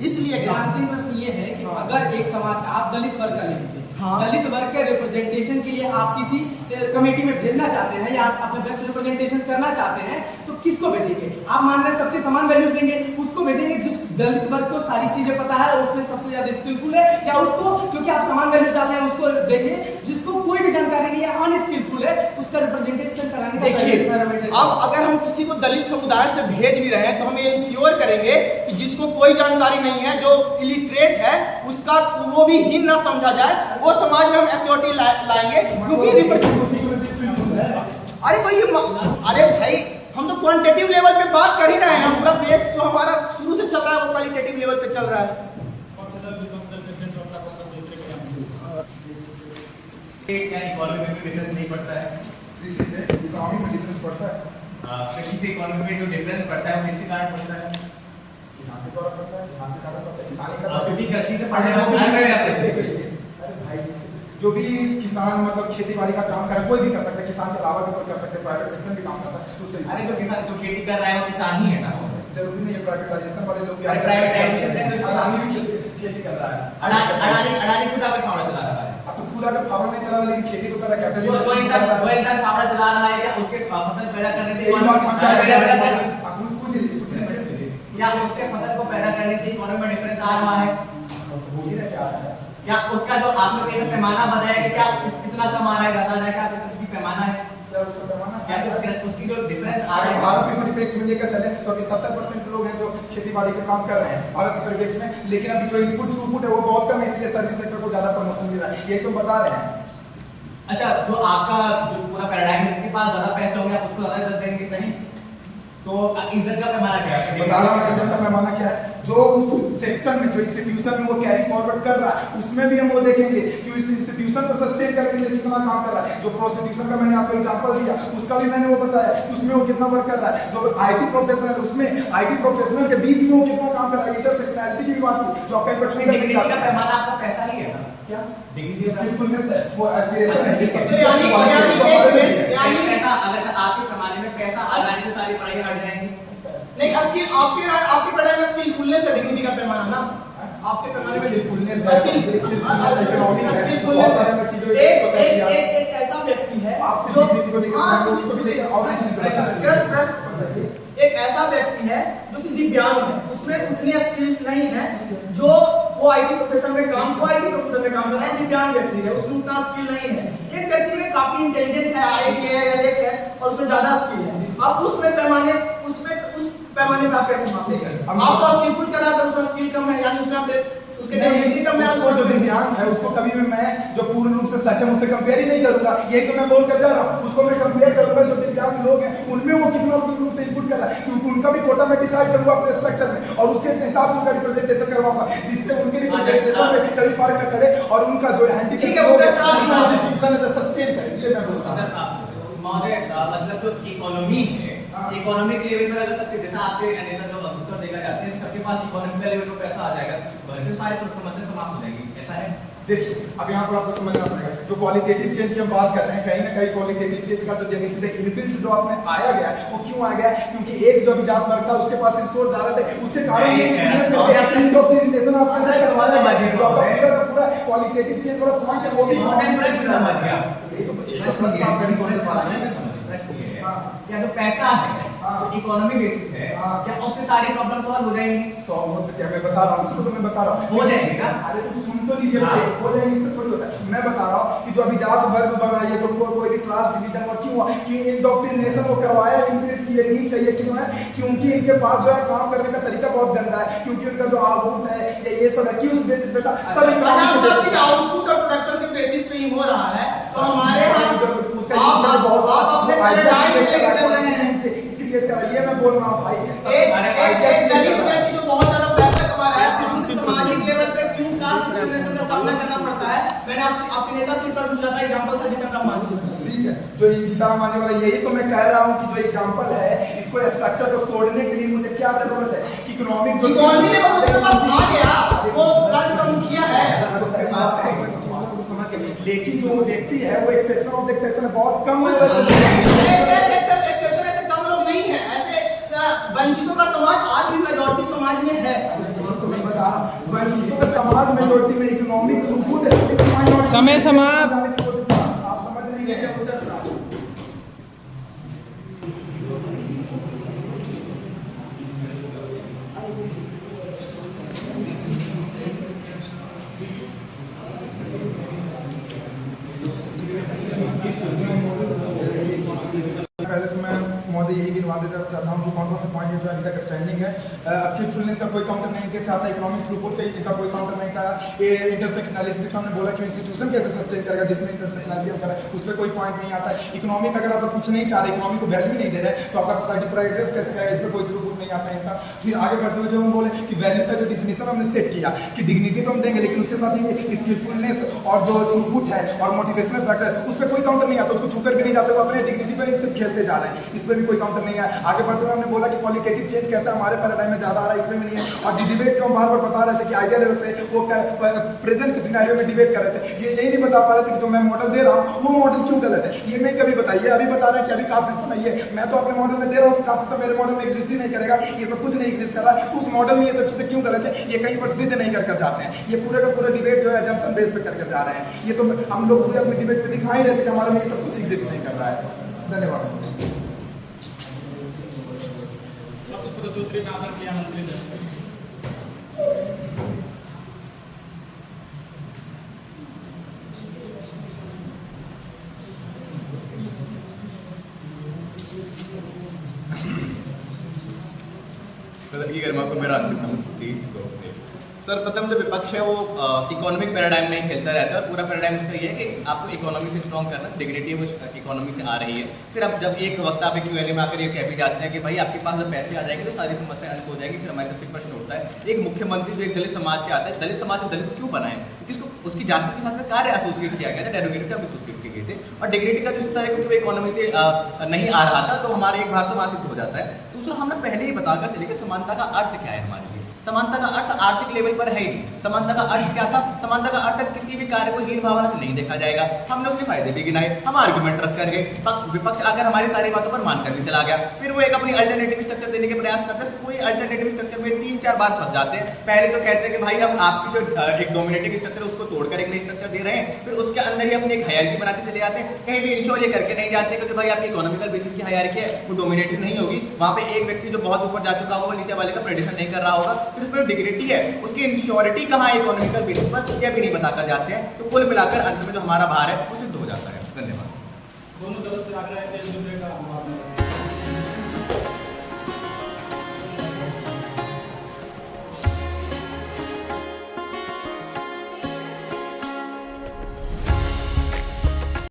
इसलिए अंतिम प्रश्न ये है कि अगर एक समाज आप दलित वर्ग का लेंगे, हाँ। दलित वर्ग के रिप्रेजेंटेशन के लिए आप किसी कमेटी में भेजना चाहते हैं या आप अपना बेस्ट रिप्रेजेंटेशन करना चाहते हैं तो किसको भेजेंगे? आप मान रहे हैं सबके समान वैल्यूज देंगे, उसको भेजेंगे जिस दलित वर्ग को सारी चीजें पता है, उसमें सबसे ज्यादा स्किलफुल है, या उसको क्योंकि आप समान वैल्यूज डाल रहे हैं उसको देंगे जिसको कोई भी जानकारी नहीं है, अनस्किलफुल है, उसका रिप्रेजेंटेशन कराने का देखिए, अब अगर हम किसी को दलित समुदाय से भेज भी रहे हैं तो हम ये इंश्योर करेंगे कि जिसको कोई जानकारी नहीं है, जो इलिटरेट है, उसका वो भी हीन ना समझा जाए, वो समाज में हम एसओटी लाएंगे क्योंकि अरे तो ये अरे भाई हम तो क्वांटिटेटिव लेवल पे बात कर ही रहे हैं, पूरा बेस जो हमारा शुरू से चल रहा है वो क्वालिटेटिव लेवल पे चल रहा है। क्या इकोनॉमी में डिफरेंस नहीं पड़ता है? कृषि से इकोनॉमी में डिफरेंस पड़ता है। कृषि से इकोनॉमी में जो डिफरेंस पड़ता है वो किसके कारण पड़ता है? किसान के द्वारा पड़ता है, किसान के कारण पड़ता है, किसान के क्योंकि कृषि से पढ़ने वाले भाई जो भी किसान मतलब खेती बाड़ी का काम करे, कोई भी कर सकता है, किसान के अलावा भी कोई कर सकते हैं, प्राइवेट सेक्टर भी काम करता है, तो उससे अरे तो किसान जो खेती कर रहा है वो किसान ही है ना। जरूरी नहीं है प्राइवेटाइजेशन वाले लोग भी प्राइवेटाइजेशन अडानी भी खेती कर रहा है। अडानी खुद आकर फावड़ा चला रहा है। अब तो खुद आकर फावड़ा नहीं चला रहा, लेकिन खेती तो कर रहा है। जो इंसान फावड़ा चला रहा है क्या उसके फसल पैदा करने से यही बात हम कह रहे हैं। आप कुछ क्या उसके फसल को पैदा करने से इकोनॉमी में डिफरेंस आ रहा है? तो बोलिए ना क्या आ रहा है? क्या उसका जो आपने कैसे पैमाना बताया कि क्या कितना कमा रहा है, ज्यादा है, क्या उसकी पैमाना है, क्या उसका पैमाना क्या जो उसकी जो डिफरेंस आ रहा है? भारत के परिप्रेक्ष्य में लेकर चले तो अभी 70% लोग हैं जो खेती बाड़ी का काम कर रहे हैं भारत के परिप्रेक्ष्य में, लेकिन अभी जो इनपुट थ्रूपुट है वो बहुत कम है, इसलिए सर्विस सेक्टर को ज्यादा प्रमोशन मिल रहा है, ये तो बता रहे हैं। अच्छा, जो आपका जो पूरा पैराडाइम है, जिसके पास ज्यादा पैसे होंगे आप उसको ज्यादा इज्जत देंगे नहीं, तो इज्जत का पैमाना क्या है? बता रहा हूँ इज्जत का पैमाना क्या है। जो उस सेक्शन में, जो इंस्टीट्यूशन में वो कैरी फॉरवर्ड कर रहा है, उसमें भी हम वो देखेंगे कि उस इंस्टीट्यूशन को सस्टेन करने के लिए कितना काम कर रहा है। जो प्रोस्टिट्यूशन का मैंने आपको एग्जांपल दिया उसका भी मैंने वो बताया कि उसमें वो कितना वर्क कर रहा है। जो आईटी प्रोफेशनल, उसमें आईटी प्रोफेशनल के बीच में वो कितना काम कर रहा है। इंटरसेक्शनैलिटी की भी बात की जो आपका डिग्निटी का पैमाना आपका पैसा ही है ना? क्या डिग्निटी स्किलफुलनेस है, वो एस्पिरेशन है, ये सब चीजें यानी पैसा, अगर आपके पैमाने में पैसा आ जाने से सारी पढ़ाई हट जाएंगी। नहीं, स्किल आपके पढ़ाई में स्किलफुलनेस है डिग्निटी का पैमाना ना, आपके पैमाने में स्किलफुलनेस है, इकोनॉमिक है, बहुत सारे में चीजों को तय किया। एक ऐसा व्यक्ति है आपसे जो डिग्निटी को लेकर उसको भी लेकर और चीज बताइए। एक ऐसा व्यक्ति है जो कि दिव्यांग है, उसमें उतनी स्किल्स नहीं है जो वो आईटी प्रोफेशन में काम कर रहा है, दिव्यांग व्यक्ति है, उसमें उतना स्किल नहीं है। एक व्यक्ति में काफी इंटेलिजेंट है, आईटी है या लेक है और उसमें ज्यादा स्किल है। अब उस पैमाने पे आप कैसे मापेंगे? आपका स्किलफुल के आधार पर उसका स्किल कम है, यानी उसमें आप उसके डिग्निटी कम है। उसको जो दिव्यांग है उसको कभी भी मैं जो पूर्ण रूप से सक्षम उससे कंपेयर ही नहीं करूंगा, यही तो मैं बोल कर जा रहा हूँ। उसको मैं कंपेयर करूंगा जो दिव्यांग लोग हैं उनमें वो कितना पूर्ण रूप से इनपुट कर रहा है, क्योंकि उनका भी कोटा मैं डिसाइड करूंगा अपने स्ट्रक्चर में और उसके हिसाब से उनका रिप्रेजेंटेशन करवाऊंगा, जिससे उनके रिप्रेजेंटेशन में कभी फर्क न करे और उनका जो हैंडीकैप सस्टेन करे। ये मैं बोल रहा हूँ महोदय, मतलब जो इकोनॉमी है, इकोनॉमिक लेवल पर अगर सबके जैसा आपके नेता जो उत्तर देना चाहते हैं सबके पास इकोनॉमिक लेवल पर पैसा आ जाएगा, बहुत सारे समस्या समाप्त हो जाएगी, ऐसा है? देखिए अब यहाँ पर आपको समझना पड़ेगा, जो क्वालिटेटिव चेंज की हम बात कर रहे हैं, कहीं ना कहीं क्वालिटेटिव चेंज का जो जेनेसिस है, इनबिल्ट जो आप में आया गया है, वो क्यों आ गया है? क्योंकि एक जो अभिजात वर्ग था उसके पास रिसोर्स ज्यादा थे, उसके कारण ये इंडस्ट्रियलाइजेशन आपका अंदर करवाया गया। जो आपका पूरा क्वालिटेटिव चेंज वाला पॉइंट है वो भी समझ गया। यही तो प्रश्न आपका रिसोर्स वाला है। क्या जो पैसा है तो इकोनॉमी बेसिस है, क्या उससे सारी प्रॉब्लम सॉल्व हो जाएंगी? सॉल्व से क्या मैं बता रहा हूँ, इसको तो मैं बता रहा हूँ हो जाएंगे ना। अरे तुम सुन तो लीजिए भाई, हो जाएंगे इससे थोड़ी होता है। मैं बता रहा हूँ कि जो अभिजात वर्ग बना है, जो कोई भी क्लास डिवीजन हुआ, क्यों हुआ कि इंडोक्ट्रिनेशन वो करवाया, इनबिल्ट किए नहीं चाहिए। क्यों है? क्योंकि इनके पास जो है काम करने का तरीका बहुत गंदा है, क्योंकि उनका जो आउटपुट है ये सब है कि उस बेसिस पे था सब आउटपुट और प्रोडक्शन के बेसिस पे ही हो रहा है। तो हमारे यहाँ आप अपने पैराडाइम लेके चल रहे हैं। क्रिएट कराइए, मैं बोल रहा हूँ भाई। एक दलित व्यक्ति जो बहुत ज्यादा पैसा कमा रहा है, फिर उसे सामाजिक लेवल पे क्यों कास्ट डिस्क्रिमिनेशन का सामना करना पड़ता है? मैंने आपके नेता से प्रश्न पूछा था, एग्जांपल था जीतन राम मांझी। ठीक है, जो जीतन मानने वाला, यही तो मैं कह रहा हूँ कि जो एग्जांपल है, इसको स्ट्रक्चर को तोड़ने के लिए मुझे क्या जरूरत है? इकोनॉमिक इकोनॉमी लेवल उसके पास आ गया, वो राज्य का मुखिया है। लेकिन जो व्यक्ति है वो एक्सेप्शन ऑफ द एक्सेप्शन है, बहुत कम एक्सेप्शन ऐसे कम लोग नहीं है, ऐसे वंचितों का समाज आज भी मेजॉरिटी समाज में है। वंचितों का समाज मेजॉरिटी में इकोनॉमिक थ्रूपुट समय समाप्त। आप समझ नहीं रहे उत्तर। पहले तो मैं महोदय यही गिनवा देना चाहता हूँ कि कौन कौन से पॉइंट है जो अभी तक स्टैंडिंग है। स्किलफुलनेस का कोई काउंटर नहीं के साथ, इकोनॉमिक थ्रूपुट का कोई काउंटर नहीं था। ये इंटरसेक्शनैलिटी भी हमने बोला कि इंस्टीट्यूशन कैसे सस्टेन करेगा जिसमें इंटरसेक्शनैलिटी हम करें, उस पर कोई पॉइंट नहीं आता है। इकोनॉमिक अगर आप कुछ नहीं चाह रहे, इकोनॉमी को वैल्यू नहीं दे रहे, तो आपका सोसाइटी पूरा एड्रेस कैसे करेगा, इस पर कोई थ्रूपुट नहीं आता है इनका। फिर आगे बढ़ते हुए जब हम बोले कि वैल्यू का जो डिफिनेशन हमने सेट किया कि डिग्निटी तो हम देंगे, लेकिन उसके साथ ही स्किलफुलनेस और जो थ्रूपुट है और मोटिवेशनल फैक्टर, उस पर कोई काउंटर नहीं आता, उसको छूकर भी नहीं जाते, वो अपने डिग्निटी पर इससे खेलते जा रहे हैं, इस पर भी कोई काउंटर नहीं है। आगे बढ़ते हुए हमने बोला कि क्वालिटेटिव चेंज कैसा हमारे पैराडाइम में ज्यादा आ रहा है, इसमें भी नहीं है। और जो डिबेट को हम बार बार बता रहे थे कि आइडिया लेवल पे वो प्रेजेंट के सिनेरियो में डिबेट कर रहे थे, ये यही नहीं बता पा रहे थे कि जो मैं मॉडल दे रहा हूँ वो मॉडल क्यों गलत है, ये नहीं कभी बताइए। अभी बता रहे हैं कि अभी कास्ट सिस्टम है, ये मैं तो अपने मॉडल में दे रहा हूँ कि कास्ट सिस्टम मेरे मॉडल में एग्जिस्ट ही नहीं करेगा, ये सब कुछ नहीं एग्जिस्ट कर रहा है, तो उस मॉडल में ये सब चीजें क्यों गलत है, ये कहीं पर सिद्ध नहीं कर जाते हैं। ये पूरा का पूरा डिबेट जो है एजम्पशन बेस पे कर जा रहे हैं। ये तो हम लोग पूरे अपने डिबेट में दिखा ही रहे थे कि हमारे में ये सब कुछ एग्जिस्ट नहीं कर रहा है। धन्यवाद। पदोत्तरी का आदर किया मंत्री ने। मेरा सर प्रथम जो विपक्ष है वो इकोनॉमिक पैराडाइम में ही खेलता रहता है और पूरा पैराडाइम उसका ये है कि आपको इकोनॉमी से स्ट्रॉन्ग करना, डिग्निटी वो इकोनॉमी से आ रही है। फिर अब जब एक वक्त आप क्यूएनए में आकर ये कह भी जाते हैं कि भाई आपके पास जब पैसे आ जाएंगे तो सारी समस्याएं हल हो जाएंगी, फिर हमारे तक प्रश्न उठता है एक मुख्यमंत्री जो एक दलित समाज से आता है, दलित समाज में दलित क्यों बनाए? क्योंकि उसको उसकी जाति के साथ में कार्य एसोसिएट किया गया था, डेरोगेटिव टर्म एसोसिएट किए गए थे। और डिग्निटी का जो इस तरह क्योंकि वो इकोनॉमी से नहीं आ रहा था, तो हमारा एक भाग तो वहाँ सिद्ध हो जाता है। दूसरा हमने पहले ही बताकर चले कि समानता का अर्थ क्या है हमारे लिए। समानता का अर्थ आर्थिक लेवल पर है ही नहीं। समानता का अर्थ क्या था? समानता का अर्थ किसी भी कार्य को हीन भावना से नहीं देखा जाएगा। हमने उसके फायदे भी गिनाए, हम आर्गुमेंट रख कर गए, विपक्ष आकर हमारी सारी बातों पर मानकर भी चला गया, फिर वो एक अपनी अल्टरनेटिव स्ट्रक्चर देने के प्रयास करते हैं। कोई अल्टरनेटिव स्ट्रक्चर में 3-4 बार फंस जाते हैं। पहले तो कहते हैं कि भाई हम आपकी जो एक डोमिनेटिंग स्ट्रक्चर है उसको तोड़कर एक नई स्ट्रक्चर दे रहे हैं, फिर उसके अंदर ही अपनी एक हायरार्की बनाते चले जाते हैं। कहीं भी इंश्योर ये करके नहीं जाते कि भाई आपकी इकोनॉमिकल बेसिस की हायरार्की है वो डोमिनेटिव नहीं होगी, वहां पे एक व्यक्ति जो बहुत ऊपर जा चुका होगा नीचे वाले का प्रेडिक्शन नहीं कर रहा होगा, फिर उसमें डिग्निटी है, उसकी इंश्योरिटी कहाँ है इकोनॉमिकल बेसिस पर, यह भी नहीं बताकर जाते हैं। तो कुल मिलाकर अंत में जो हमारा भार है वो सिद्ध हो जाता है। धन्यवाद। दोनों तरफ से आग्रह है कि एक दूसरे का